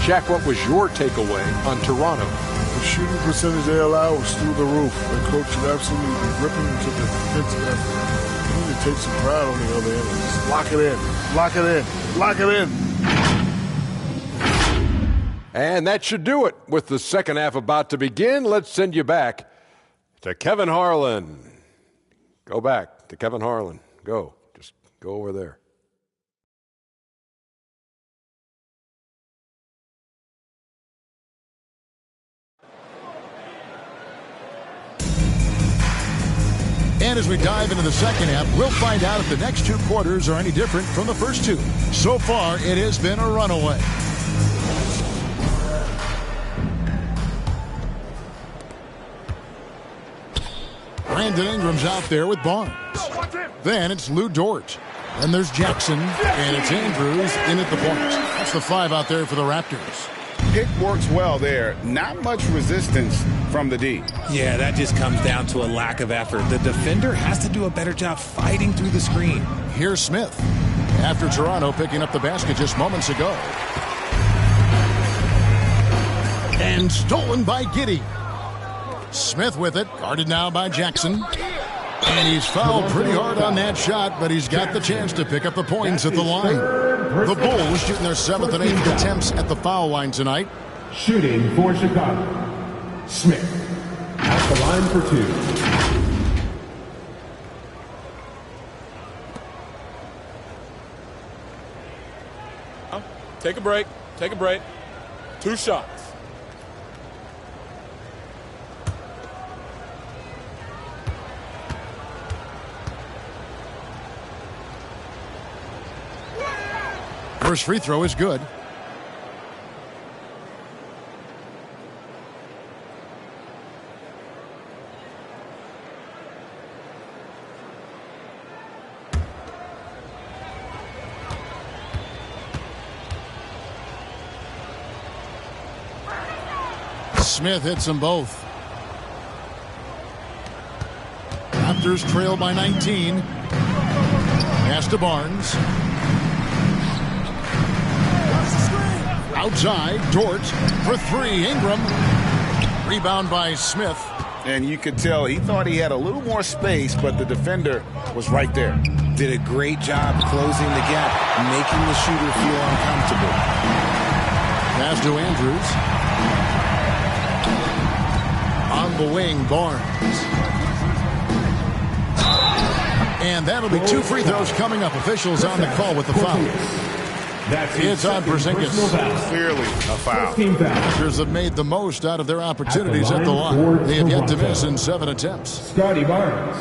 Shaq, what was your takeaway on Toronto? The shooting percentage they allow was through the roof. The coach should absolutely be ripping into the defensive effort. He need to take some pride on the other end. Just lock it in. Lock it in. Lock it in. And that should do it. With the second half about to begin, let's send you back to Kevin Harlan. Go back to Kevin Harlan. Go. Just go over there. And as we dive into the second half, we'll find out if the next two quarters are any different from the first two. So far, it has been a runaway. Brandon Ingram's out there with Barnes. Then it's Lou Dort. And there's Jackson, and it's Andrews in at the point. That's the 5 out there for the Raptors. Pick works well there. Not much resistance from the D. Yeah, that just comes down to a lack of effort. The defender has to do a better job fighting through the screen. Here's Smith. After Toronto picking up the basket just moments ago. And stolen by Giddey. Smith with it, guarded now by Jackson. And he's fouled pretty hard on that shot, but he's got the chance to pick up the points at the line. The Bulls shooting their 7th and 8th attempts at the foul line tonight. Shooting for Chicago, Smith at the line for 2. Take a break. Take a break. 2 shots. First free throw is good. Smith hits them both. Raptors trail by 19. Pass to Barnes. Outside, Dort for 3. Ingram. Rebound by Smith. And you could tell he thought he had a little more space, but the defender was right there. Did a great job closing the gap, making the shooter feel uncomfortable. Pass to Andrews. On the wing, Barnes. And that'll be 2 free throws coming up. Officials on the call with the foul. It's on Porzingis. Clearly a foul. Raptors have made the most out of their opportunities at the line. They have yet to miss in 7 attempts. Scotty Barnes.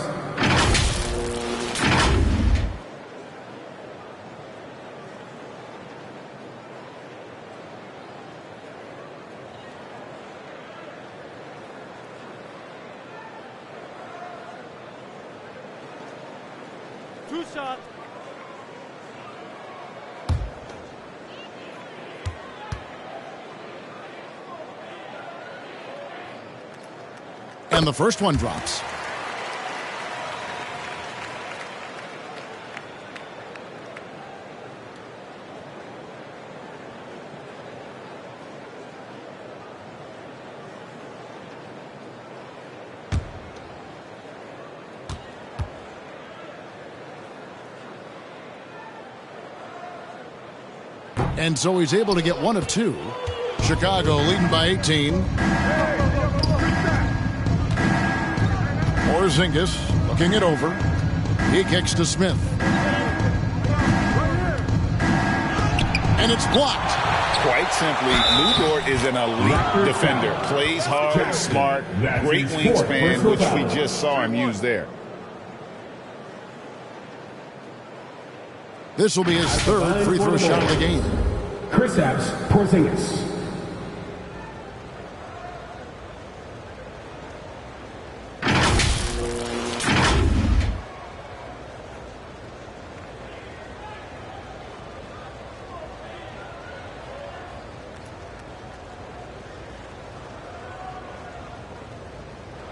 Two shots. And the first one drops. And so he's able to get 1 of 2. Chicago leading by 18. Porzingis looking it over. He kicks to Smith. And it's blocked. Quite simply, Lou Dort is an elite defender. Plays hard, smart, great wingspan, which we just saw him use there. This will be his 3rd free throw shot of the game. Kristaps Porzingis.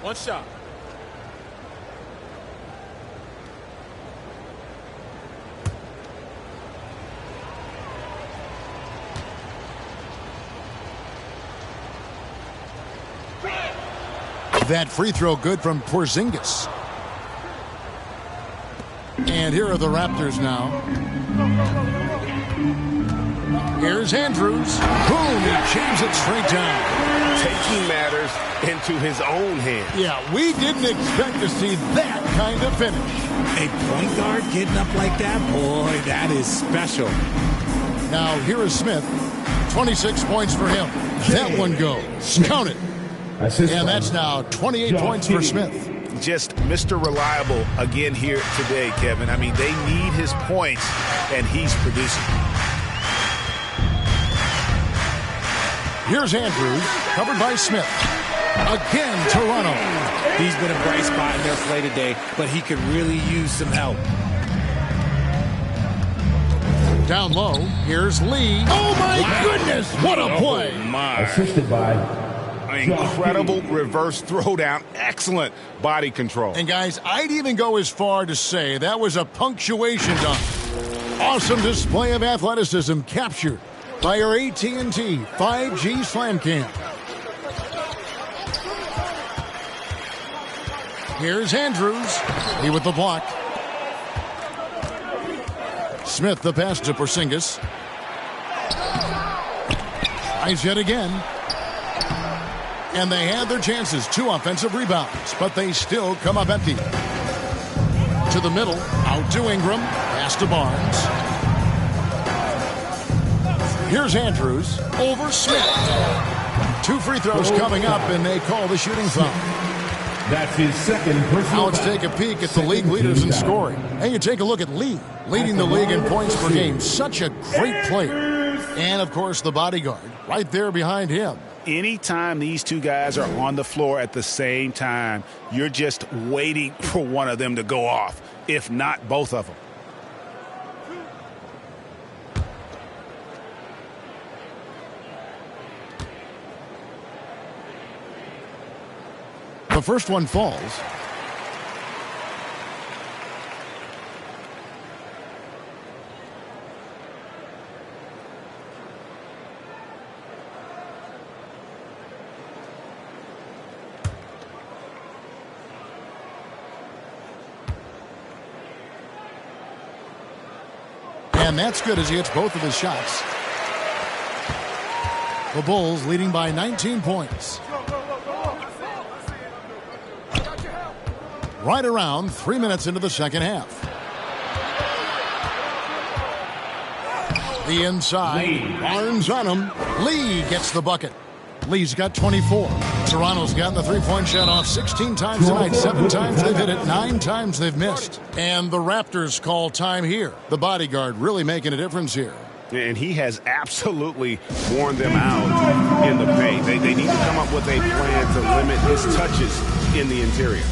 One shot. That free throw good from Porzingis. And here are the Raptors now. Here's Andrews. Boom, he jams it straight down. Taking matters into his own hands. Yeah, we didn't expect to see that kind of finish. A point guard getting up like that, boy, that is special. Now here is Smith. 26 points for him. That one goes. Count it. And that's now 28 points for Smith. just Mr. Reliable again here today, Kevin. I mean, they need his points, and he's producing. Here's Andrews, covered by Smith. Again, Toronto. He's been a bright spot in their play today, but he could really use some help. Down low, here's Lee. Oh, my goodness, what a play. Oh, my. Assisted by Incredible reverse throwdown. Excellent body control. And, guys, I'd even go as far to say that was a punctuation dunk. Awesome display of athleticism captured by our AT&T 5G Slam Cam. Here's Andrews. He with the block. Smith the pass to Porzingis. Tries yet again. And they had their chances. 2 offensive rebounds, but they still come up empty. To the middle, out to Ingram. Pass to Barnes. Here's Andrews over Smith. 2 free throws coming up, and they call the shooting foul. That's his second personal. Now let's take a peek at the league leaders in scoring. And you take a look at Lee, leading the league in points per game. Such a great player. And, of course, the bodyguard right there behind him. Anytime these two guys are on the floor at the same time, you're just waiting for one of them to go off, if not both of them. The first one falls. And that's good as he hits both of his shots. The Bulls leading by 19 points. Right around 3 minutes into the second half. The inside. Barnes on him. Lee gets the bucket. Lee's got 24. Toronto's gotten the three-point shot off 16 times tonight. 7 times they've hit it. 9 times they've missed. And the Raptors call time here. The bodyguard really making a difference here. And he has absolutely worn them out in the paint. They need to come up with a plan to limit his touches in the interior.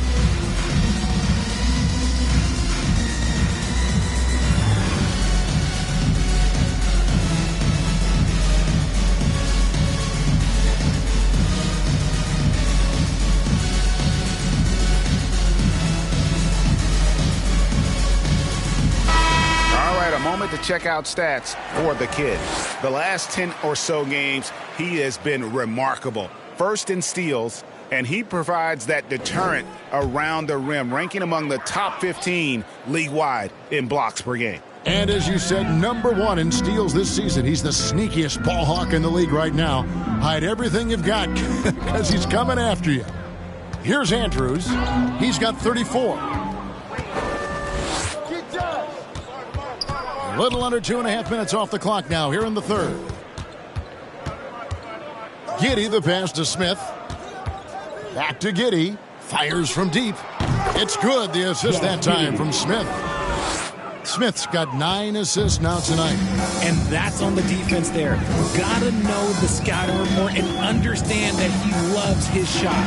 To check out stats for the kid. The last 10 or so games, he has been remarkable. First in steals, and he provides that deterrent around the rim, ranking among the top 15 league-wide in blocks per game. And as you said, #1 in steals this season. He's the sneakiest ball hawk in the league right now. Hide everything you've got because he's coming after you. Here's Andrews. He's got 34. A little under 2.5 minutes off the clock now here in the third. Giddey the pass to Smith. Back to Giddey. Fires from deep. It's good. The assist that time from Smith. Smith's got 9 assists now tonight. And that's on the defense there. Gotta know the scouting report and understand that he loves his shot.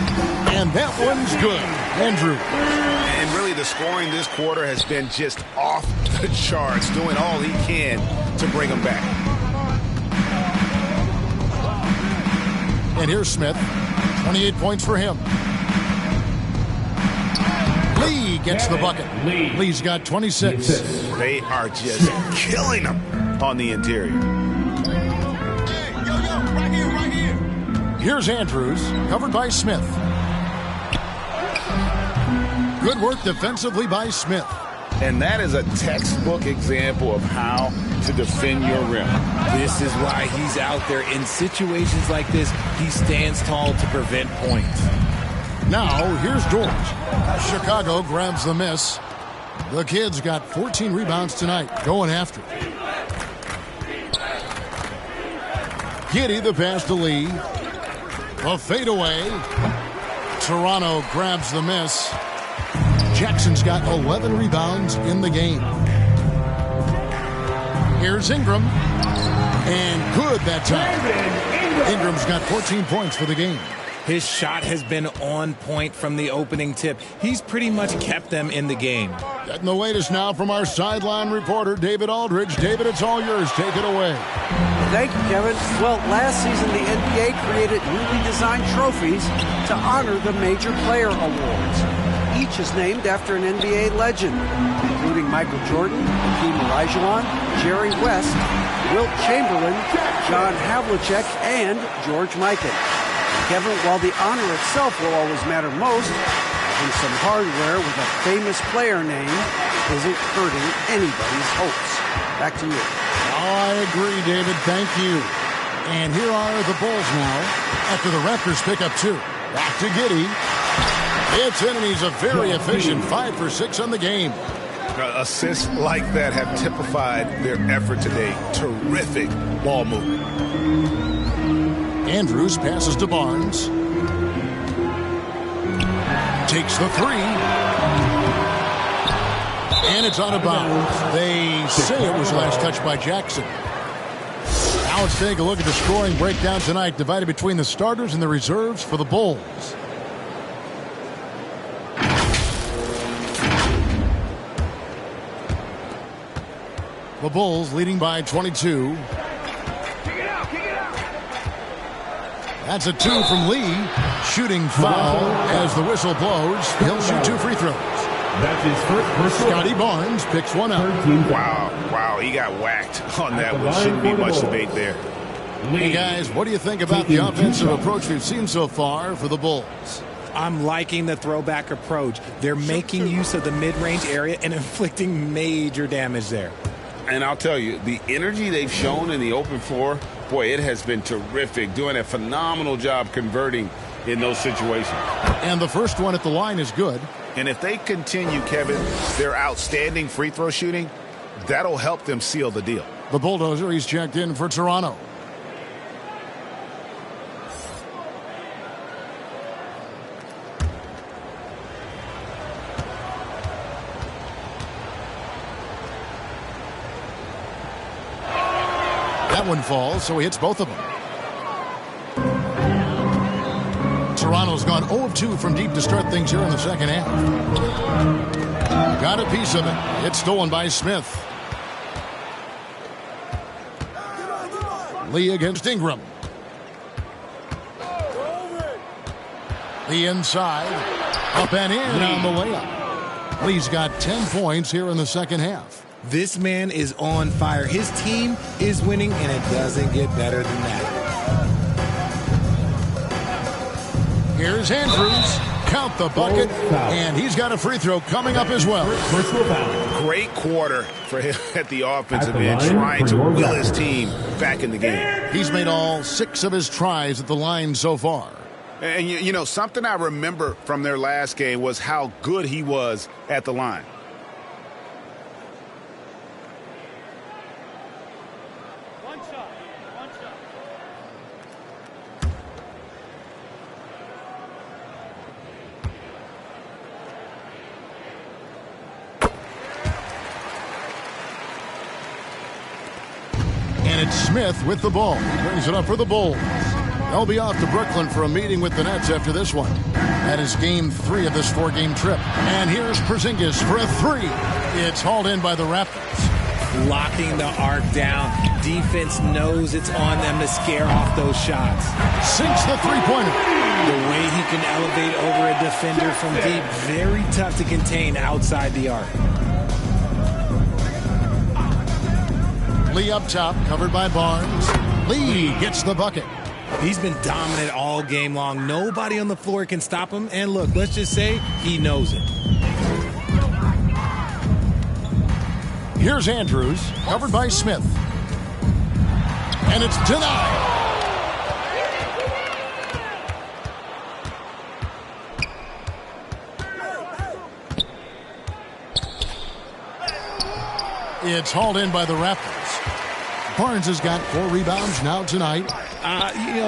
And that one's good. Andrew. And really the scoring this quarter has been just off the charts, doing all he can to bring them back. And here's Smith. 28 points for him. Lee gets the bucket. Lee's got 26. They are just killing him on the interior. Hey, right here. Here's Andrews, covered by Smith. Good work defensively by Smith. And that is a textbook example of how to defend your rim. This is why he's out there. In situations like this, he stands tall to prevent points. Now, here's George. Chicago grabs the miss. The kid's got 14 rebounds tonight, going after it. Giddey the pass to Lee. A fadeaway. Toronto grabs the miss. Jackson's got 11 rebounds in the game. Here's Ingram. And good that time. Ingram's got 14 points for the game. His shot has been on point from the opening tip. He's pretty much kept them in the game. Getting the latest now from our sideline reporter, David Aldridge. David, it's all yours. Take it away. Thank you, Kevin. Well, last season the NBA created newly designed trophies to honor the major player awards. Each is named after an NBA legend, including Michael Jordan, Hakeem Olajuwon, Jerry West, Wilt Chamberlain, John Havlicek, and George Mikan. Kevin, while the honor itself will always matter most, having some hardware with a famous player name isn't hurting anybody's hopes. Back to you. I agree, David. Thank you. And here are the Bulls now after the Raptors pick up 2. Back to Giddey. It's in, and he's a very efficient 5 for 6 on the game. Assists like that have typified their effort today. Terrific ball movement. Andrews passes to Barnes. Takes the 3. And it's out of bounds. They say it was last touched by Jackson. Now let's take a look at the scoring breakdown tonight, divided between the starters and the reserves for the Bulls. The Bulls leading by 22. That's a 2 from Lee. Shooting foul as the whistle blows. He'll shoot 2 free throws. That's his first Scotty Barnes picks one up. Wow, he got whacked on that one. Shouldn't be much debate there. Hey, guys, what do you think about the offensive approach we've seen so far for the Bulls? I'm liking the throwback approach. They're making use of the mid-range area and inflicting major damage there. And I'll tell you, the energy they've shown in the open floor, boy, it has been terrific. Doing a phenomenal job converting in those situations. And the first one at the line is good. And if they continue, Kevin, their outstanding free throw shooting, that'll help them seal the deal. The Bulldozer, he's checked in for Toronto. That one falls, so he hits both of them. Toronto's gone 0 of 2 from deep to start things here in the second half. Got a piece of it. It's stolen by Smith. Lee against Ingram. The inside. Up and in on the layup. Lee's got 10 points here in the second half. This man is on fire. His team is winning, and it doesn't get better than that. Here's Andrews. Count the bucket, and he's got a free throw coming up as well. Great quarter for him at the offensive end, trying to will his team back in the game. He's made all 6 of his tries at the line so far. And, you know, something I remember from their last game was how good he was at the line. Smith with the ball. He brings it up for the Bulls. They'll be off to Brooklyn for a meeting with the Nets after this one. That is game 3 of this 4-game trip. And here's Porzingis for a 3. It's hauled in by the Raptors. Locking the arc down. Defense knows it's on them to scare off those shots. Sinks the three-pointer. The way he can elevate over a defender from deep, very tough to contain outside the arc. Lee up top, covered by Barnes. Lee gets the bucket. He's been dominant all game long. Nobody on the floor can stop him. And look, let's just say he knows it. Here's Andrews, covered by Smith. And it's denied. It's hauled in by the Raptors. Barnes has got 4 rebounds now tonight.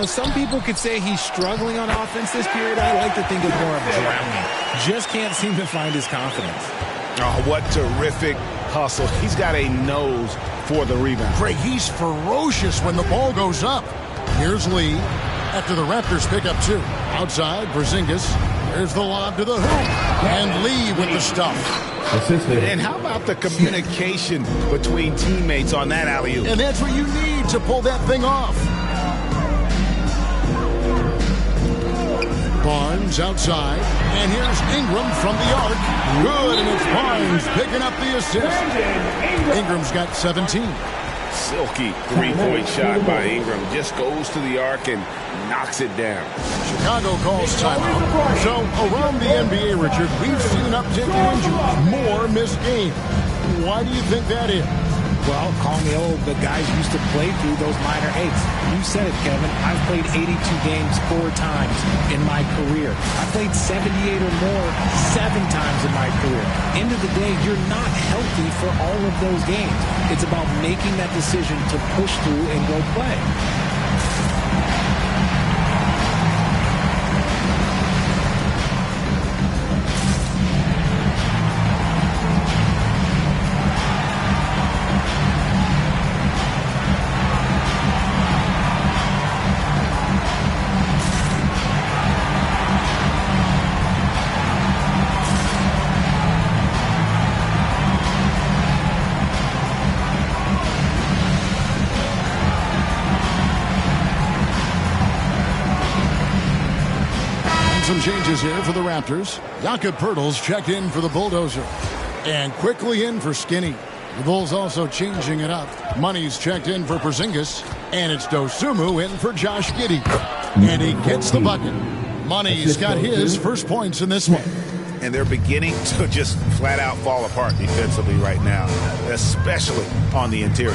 Some people could say he's struggling on offense this period. I like to think of more of drowning. Just can't seem to find his confidence. Oh, what terrific hustle. He's got a nose for the rebound. Craig, he's ferocious when the ball goes up. Here's Lee after the Raptors pick up 2. Outside, Porzingis. There's the lob to the hoop. And Lee with the stuff. And how about the communication between teammates on that alley-oop? And that's what you need to pull that thing off. Barnes outside. And here's Ingram from the arc. Good, and it's Barnes picking up the assist. Ingram's got 17. Silky three-point shot by Ingram. Just goes to the arc and knocks it down. Chicago calls timeout. So around the NBA, Richard, we've seen an uptick in injuries. More missed games. Why do you think that is? Well, call me old, but guys used to play through those minor aches. You said it, Kevin. I've played 82 games 4 times in my career. I played 78 or more 7 times in my career. End of the day, you're not healthy for all of those games. It's about making that decision to push through and go play. Some changes here for the Raptors. Jakob Poeltl's checked in for the Bulldozer. And quickly in for Skinny. The Bulls also changing it up. Money's checked in for Porzingis. And it's Dosunmu in for Josh Giddey. And he gets the bucket. Money's got his first points in this one. And they're beginning to just flat out fall apart defensively right now, especially on the interior.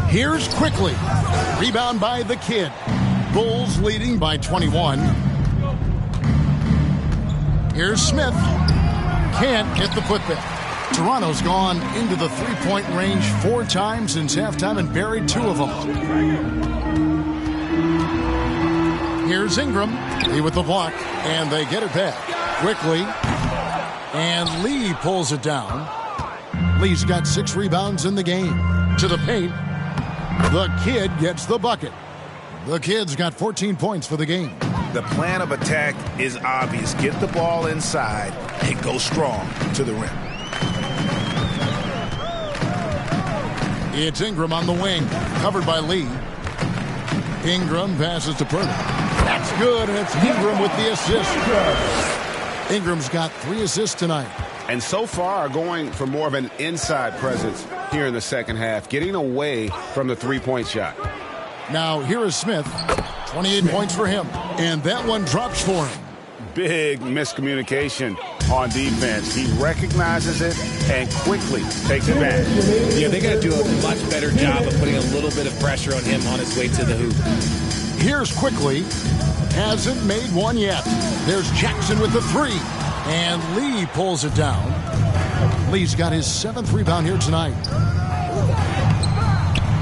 Here's Quickly. Rebound by the Kid. Bulls leading by 21. Here's Smith. Can't hit the putback. Toronto's gone into the three-point range 4 times since halftime and buried 2 of them. Here's Ingram. Lee with the block, and they get it back. Quickly. And Lee pulls it down. Lee's got 6 rebounds in the game. To the paint. The Kid gets the bucket. The Kid's got 14 points for the game. The plan of attack is obvious. Get the ball inside and go strong to the rim. It's Ingram on the wing, covered by Lee. Ingram passes to Poeltl. That's good, and it's Ingram with the assist. Ingram's got 3 assists tonight. And so far going for more of an inside presence here in the second half, getting away from the three-point shot. Now, here is Smith. 28 points for him. And that one drops for him. Big miscommunication on defense. He recognizes it and quickly takes advantage. Yeah, they got to do a much better job of putting a little bit of pressure on him on his way to the hoop. Here's Quickly. Hasn't made one yet. There's Jackson with the 3. And Lee pulls it down. Lee's got his 7th rebound here tonight.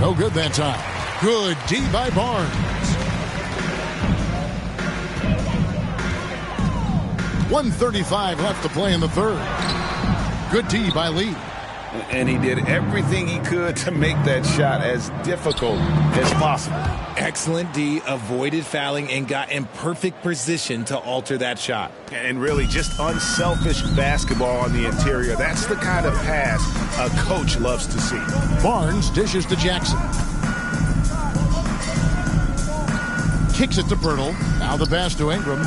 No good that time. Good D by Barnes. 1:35 left to play in the third. Good D by Lee. And he did everything he could to make that shot as difficult as possible. Excellent D, avoided fouling, and got in perfect position to alter that shot. And really just unselfish basketball on the interior. That's the kind of pass a coach loves to see. Barnes dishes to Jackson. Kicks it to Poeltl. Now the pass to Ingram.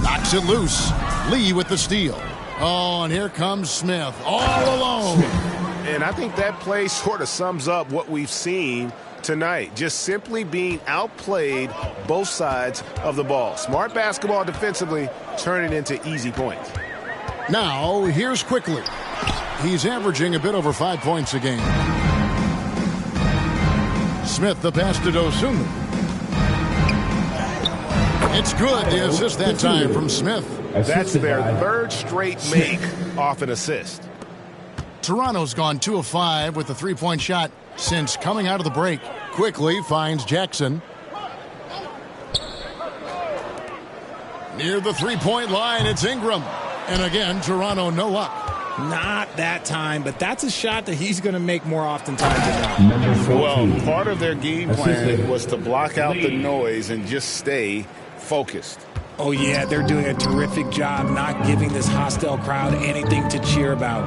Knocks it loose. Lee with the steal. Oh, and here comes Smith all alone. And I think that play sort of sums up what we've seen tonight. Just simply being outplayed both sides of the ball. Smart basketball defensively, turning into easy points. Now, here's Quickly. He's averaging a bit over 5 points a game. Smith the pass to Dosunmu. It's good. The assist that time from Smith. That's their 3rd straight make off an assist. Toronto's gone 2 of 5 with the 3-point shot since coming out of the break. quickly finds Jackson. Near the three-point line, it's Ingram. And again, Toronto no luck. Not that time, but that's a shot that he's going to make more oftentimes than not. Well, part of their game plan was to block out the noise and just stay focused. Oh, yeah, they're doing a terrific job not giving this hostile crowd anything to cheer about.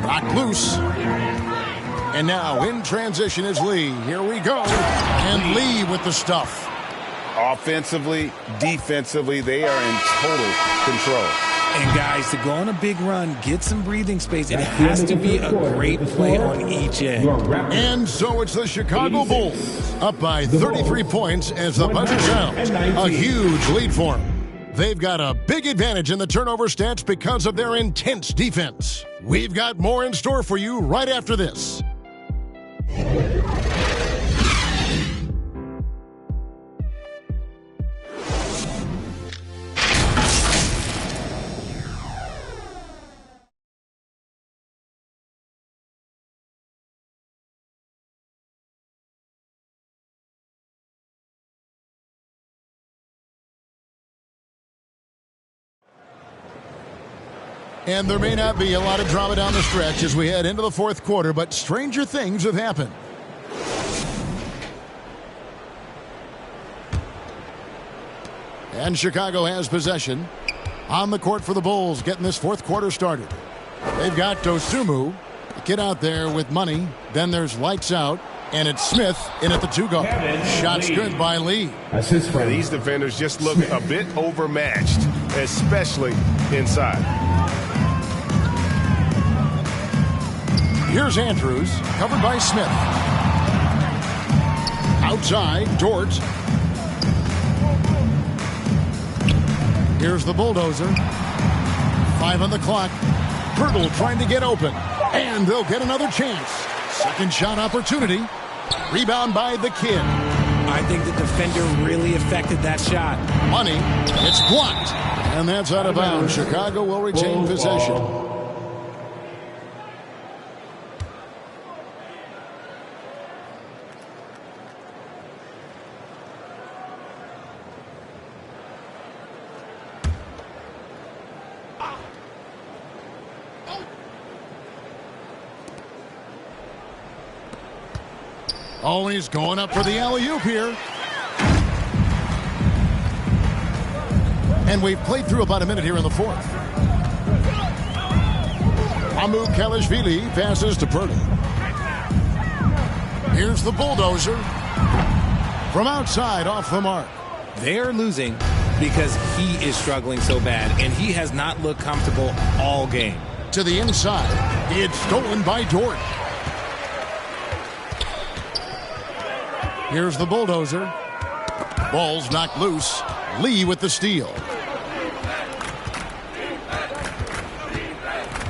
Knocked loose. And now in transition is Lee. Here we go. And Lee with the stuff. Offensively, defensively, they are in total control. And guys, to go on a big run, get some breathing space, it has to be a great play on each end. And so it's the Chicago Bulls up by 33 points as the buzzer sounds. A huge lead for them. They've got a big advantage in the turnover stats because of their intense defense. We've got more in store for you right after this. And there may not be a lot of drama down the stretch as we head into the fourth quarter, but stranger things have happened. And Chicago has possession. On the court for the Bulls, getting this fourth quarter started. They've got Dosunmu. Get out there with money. Then there's lights out. And it's Smith in at the two-go. Shots good by Lee. And these defenders just look a bit overmatched, especially inside. Here's Andrews, covered by Smith. Outside, Dort. Here's the bulldozer. 5 on the clock. Pirtle trying to get open. And they'll get another chance. Second shot opportunity. Rebound by the kid. I think the defender really affected that shot. Money. It's blocked. And that's out of bounds. Chicago will retain possession. Oh, and he's going up for the alley-oop here. And we've played through about a minute here in the fourth. Amukelashvili passes to Purdy. Here's the bulldozer. From outside, off the mark. They're losing because he is struggling so bad, and he has not looked comfortable all game. To the inside. It's stolen by Dort. Here's the bulldozer. Ball's knocked loose. Lee with the steal.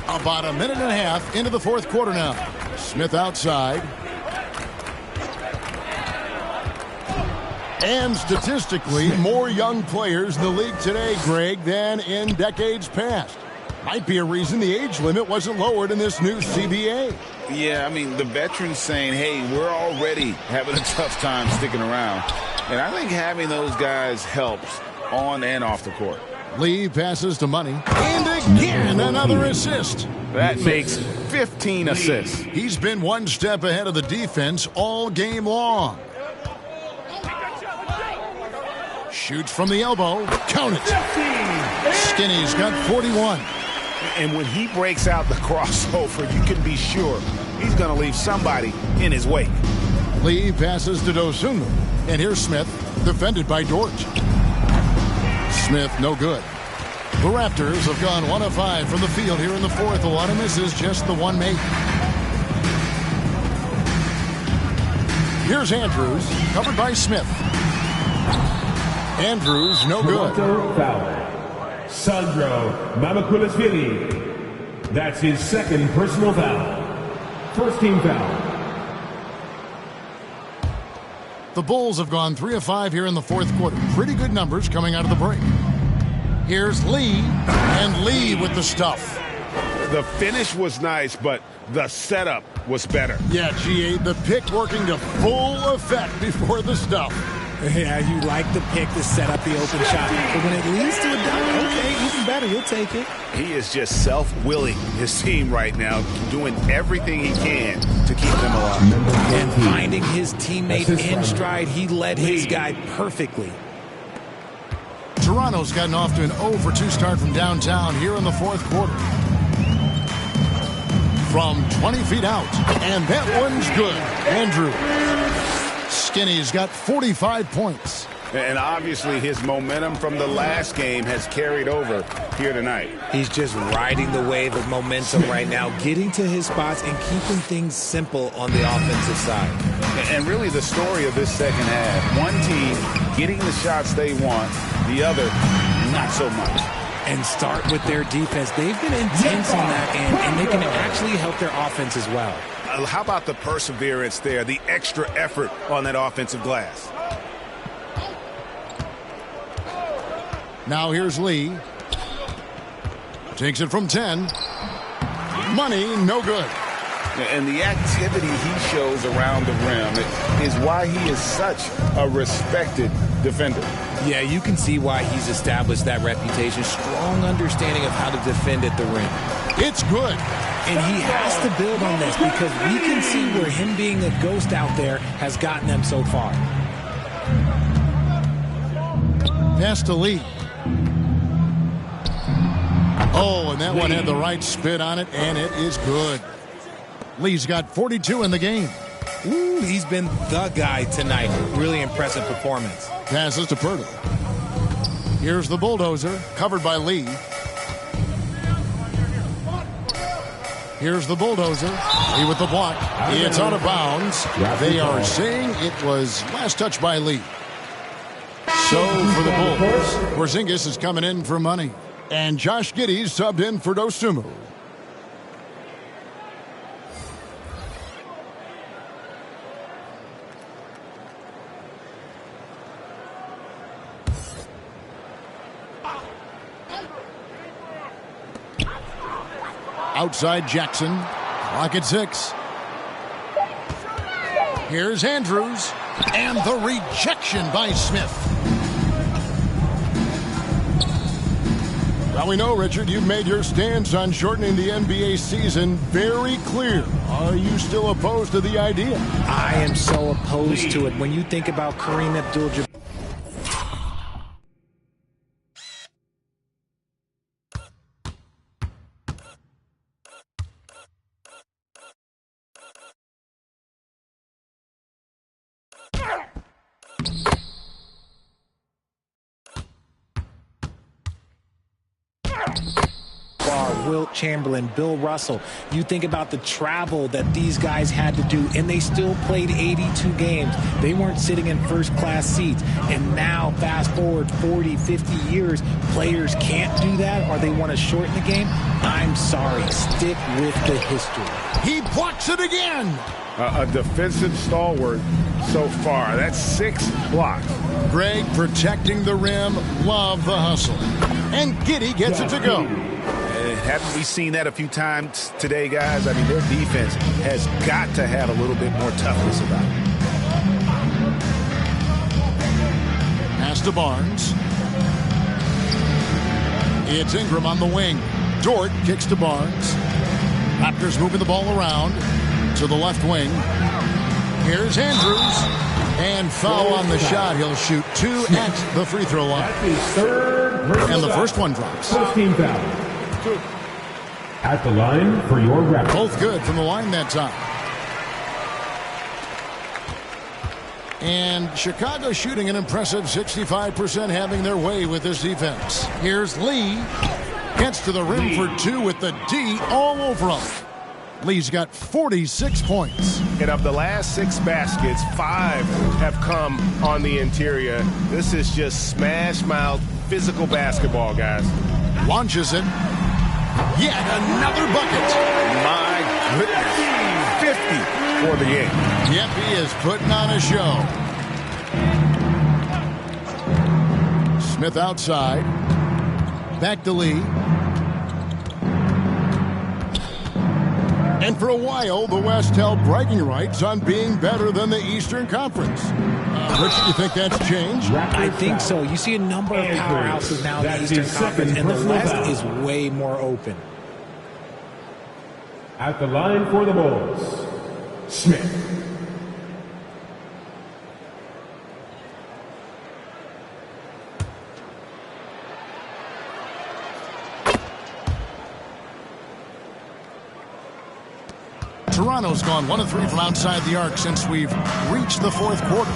About a minute and a half into the fourth quarter now. Smith outside. And statistically, more young players in the league today, Greg, than in decades past. Might be a reason the age limit wasn't lowered in this new CBA. Yeah, I mean, the veterans saying, hey, we're already having a tough time sticking around. And I think having those guys helps on and off the court. Lee passes to Money. And again, another assist. That makes 15 assists. He's been one step ahead of the defense all game long. Shoots from the elbow. Count it. Skinny's got 41. And when he breaks out the crossover, you can be sure he's going to leave somebody in his wake. Lee passes to Dosunmu. And here's Smith, defended by Dort. Smith, no good. The Raptors have gone 1 of 5 from the field here in the fourth. A lot of misses, just the one made. Here's Andrews, covered by Smith. Andrews, no good. Sandro Mamukelashvili. That's his second personal foul. First team foul. The Bulls have gone 3 of 5 here in the fourth quarter. Pretty good numbers coming out of the break. Here's Lee, and Lee with the stuff. The finish was nice, but the setup was better. Yeah, GA, the pick working to full effect before the stuff. Yeah, you like the pick to set up the open shot. But when it leads to a dunk, okay, even better, you'll take it. He is just self-willing his team right now, doing everything he can to keep them alive. And finding his teammate in stride, he led his guy perfectly. Toronto's gotten off to an 0-for-2 start from downtown here in the fourth quarter. From 20 feet out, and that one's good. Andrew. Skinny's got 45 points. And obviously his momentum from the last game has carried over here tonight. He's just riding the wave of momentum right now, getting to his spots and keeping things simple on the offensive side. And really the story of this second half, one team getting the shots they want, the other not so much. And start with their defense. They've been intense on that end, and they can actually help their offense as well. How about the perseverance there, the extra effort on that offensive glass? Now here's Lee. Takes it from 10. Money, no good. And the activity he shows around the rim is why he is such a respected defender. Yeah, you can see why he's established that reputation. Strong understanding of how to defend at the rim. It's good. And he has to build on this because we can see where him being a ghost out there has gotten them so far. Pass to Lee. Oh, and that one had the right spin on it, and it is good. Lee's got 42 in the game. Ooh, he's been the guy tonight. Really impressive performance. Passes to Poeltl. Here's the bulldozer, covered by Lee. Here's the bulldozer. Lee with the block. It's out of bounds. They are saying it was last touch by Lee. So for the Bulls, Porzingis is coming in for money. And Josh Giddey's subbed in for Dosunmu. Outside Jackson. Clock at 6. Here's Andrews. And the rejection by Smith. Well, we know, Richard, you've made your stance on shortening the NBA season very clear. Are you still opposed to the idea? I am so opposed to it. When you think about Kareem Abdul-Jabbar. Wilt Chamberlain, Bill Russell. You think about the travel that these guys had to do, and they still played 82 games. They weren't sitting in first-class seats. And now, fast forward 40, 50 years, players can't do that, or they want to shorten the game. I'm sorry. Stick with the history. He blocks it again. A defensive stalwart so far. That's 6 blocks. Greg protecting the rim. Love the hustle. And Giddey gets it to go. Haven't we seen that a few times today, guys? I mean, their defense has got to have a little bit more toughness about it. Pass to Barnes. It's Ingram on the wing. Dort kicks to Barnes. Raptors moving the ball around to the left wing. Here's Andrews. And foul on the shot. He'll shoot 2 at the free throw line. And the first one drops. First team foul. At the line for your Raptors. Both good from the line that time. And Chicago shooting an impressive 65%, having their way with this defense. Here's Lee. Gets to the rim for 2 with the D all over him. Lee's got 46 points. And of the last 6 baskets, 5 have come on the interior. This is just smash-mouth, physical basketball, guys. Launches it. Yet another bucket. My goodness. 50 for the game. Yep, he is putting on a show. Smith outside. Back to Lee. And for a while, the West held bragging rights on being better than the Eastern Conference. Rich, you think that's changed? I think so. You see a number of powerhouses now in the Eastern Conference, and the West is way more open. At the line for the Bulls, Smith. Toronto's gone 1 of 3 from outside the arc since we've reached the fourth quarter.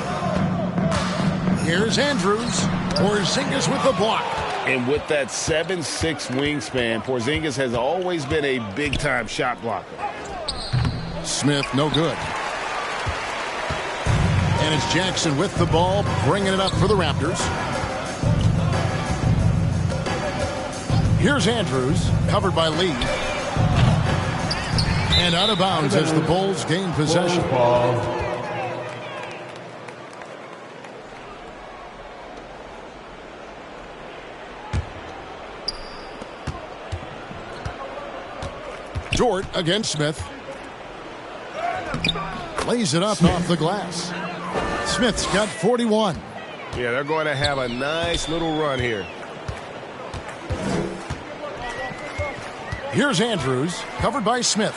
Here's Andrews. Porzingis with the block. And with that 7'6" wingspan, Porzingis has always been a big-time shot blocker. Smith, no good. And it's Jackson with the ball, bringing it up for the Raptors. Here's Andrews, covered by Lee. And out of bounds as the Bulls gain possession. Dort against Smith. Lays it up off the glass. Smith's got 41. Yeah, they're going to have a nice little run here. Here's Andrews, covered by Smith.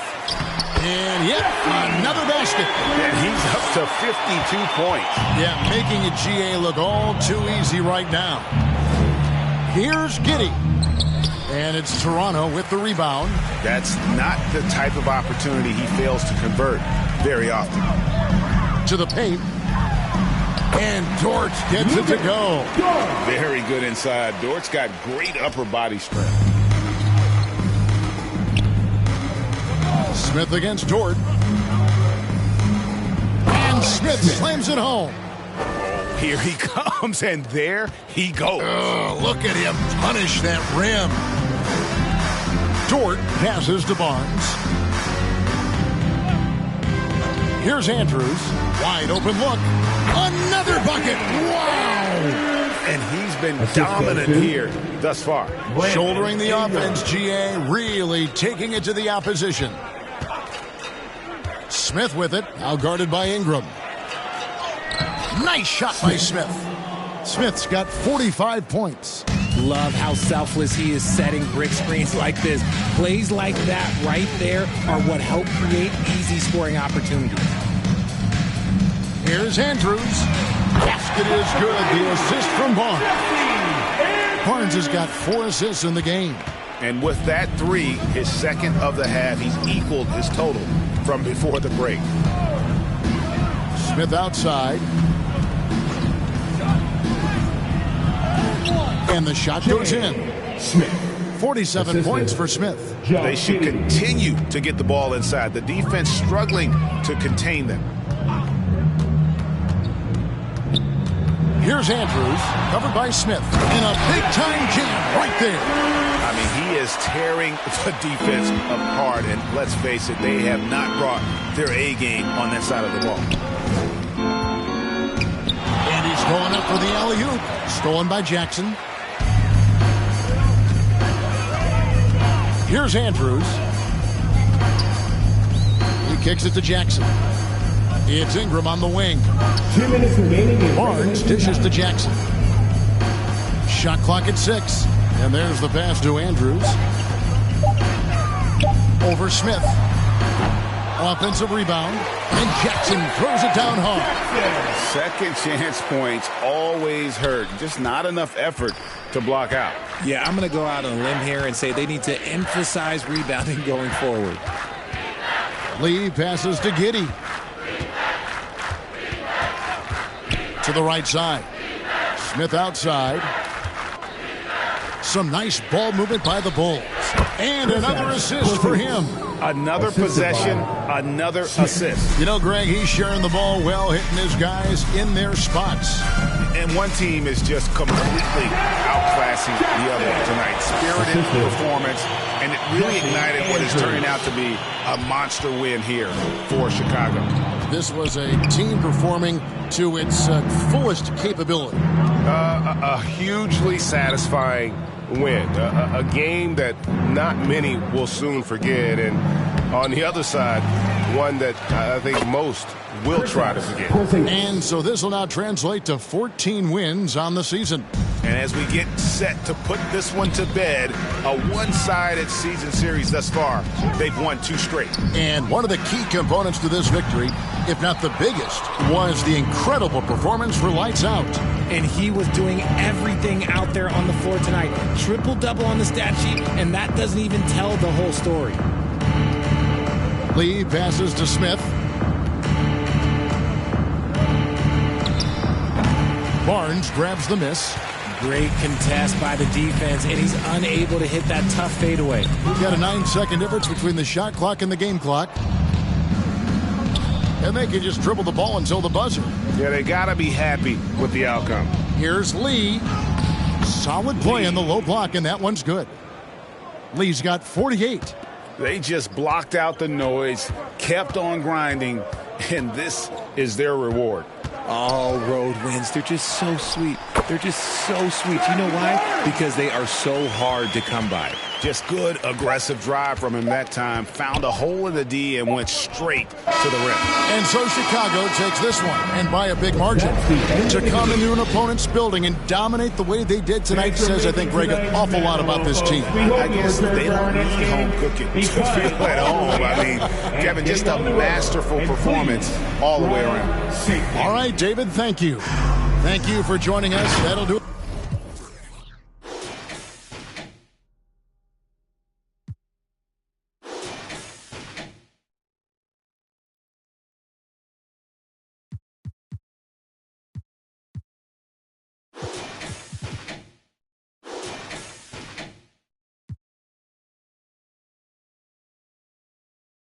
And yet another basket. And he's up to 52 points. Yeah, making a GA look all too easy right now. Here's Giddey. And it's Toronto with the rebound. That's not the type of opportunity he fails to convert very often. To the paint. And Dort gets it to go. Very good inside. Dort's got great upper body strength. Smith against Dort. And Smith slams it home. Here he comes, and there he goes. Oh, look at him punish that rim. Dort passes to Barnes. Here's Andrews. Wide open look. Another bucket. Wow. And he's been dominant here thus far. Shouldering the offense, GA really taking it to the opposition. Smith with it, now guarded by Ingram. Nice shot by Smith. Smith's got 45 points. Love how selfless he is setting brick screens like this. Plays like that right there are what help create easy scoring opportunities. Here's Andrews. Basket is good. The assist from Barnes. Barnes has got 4 assists in the game. And with that 3, his second of the half, he's equaled his total from before the break. Smith outside. And the shot goes in. Smith. 47 points for Smith. They should continue to get the ball inside. The defense struggling to contain them. Here's Andrews, covered by Smith. And a big-time jam right there. I mean, he is tearing the defense apart. And let's face it, they have not brought their A game on that side of the ball. And he's going up for the alley-oop. Stolen by Jackson. Here's Andrews. He kicks it to Jackson. It's Ingram on the wing. 2 minutes remaining. Barnes dishes to Jackson. Shot clock at 6. And there's the pass to Andrews. Over Smith. Offensive rebound. And Jackson throws it down hard. Second chance points always hurt. Just not enough effort to block out. Yeah, I'm going to go out on a limb here and say they need to emphasize rebounding going forward. Lee passes to Giddey. To the right side. Smith outside. Some nice ball movement by the Bulls. And another assist for him. Another possession, another assist. You know, Greg, he's sharing the ball well, hitting his guys in their spots. And one team is just completely outclassing the other tonight. Spirited performance, and it really ignited what is turning out to be a monster win here for Chicago. This was a team performing to its fullest capability. A hugely satisfying win. A game that not many will soon forget. And on the other side, one that I think most will try to forget. And so this will now translate to 14 wins on the season. And as we get set to put this one to bed, a one-sided season series thus far, they've won 2 straight. And one of the key components to this victory, if not the biggest, was the incredible performance for Lights Out. And he was doing everything out there on the floor tonight. Triple-double on the stat sheet, and that doesn't even tell the whole story. Lee passes to Smith. Barnes grabs the miss. Great contest by the defense, and he's unable to hit that tough fadeaway. We've got a 9-second difference between the shot clock and the game clock. And they can just dribble the ball until the buzzer. Yeah, they got to be happy with the outcome. Here's Lee. Solid play in the low block, and that one's good. Lee's got 48. They just blocked out the noise, kept on grinding, and this is their reward. All road wins. They're just so sweet. They're just so sweet. You know why? Because they are so hard to come by. Just good, aggressive drive from him that time. Found a hole in the D and went straight to the rim. And so Chicago takes this one, and by a big margin. To come into an opponent's building and dominate the way they did tonight says, I think, Greg, an awful lot about this team. I guess they don't need home cooking to feel at home. I mean, Kevin, just a masterful performance all the way around. All right, David, thank you. Thank you for joining us. That'll do it.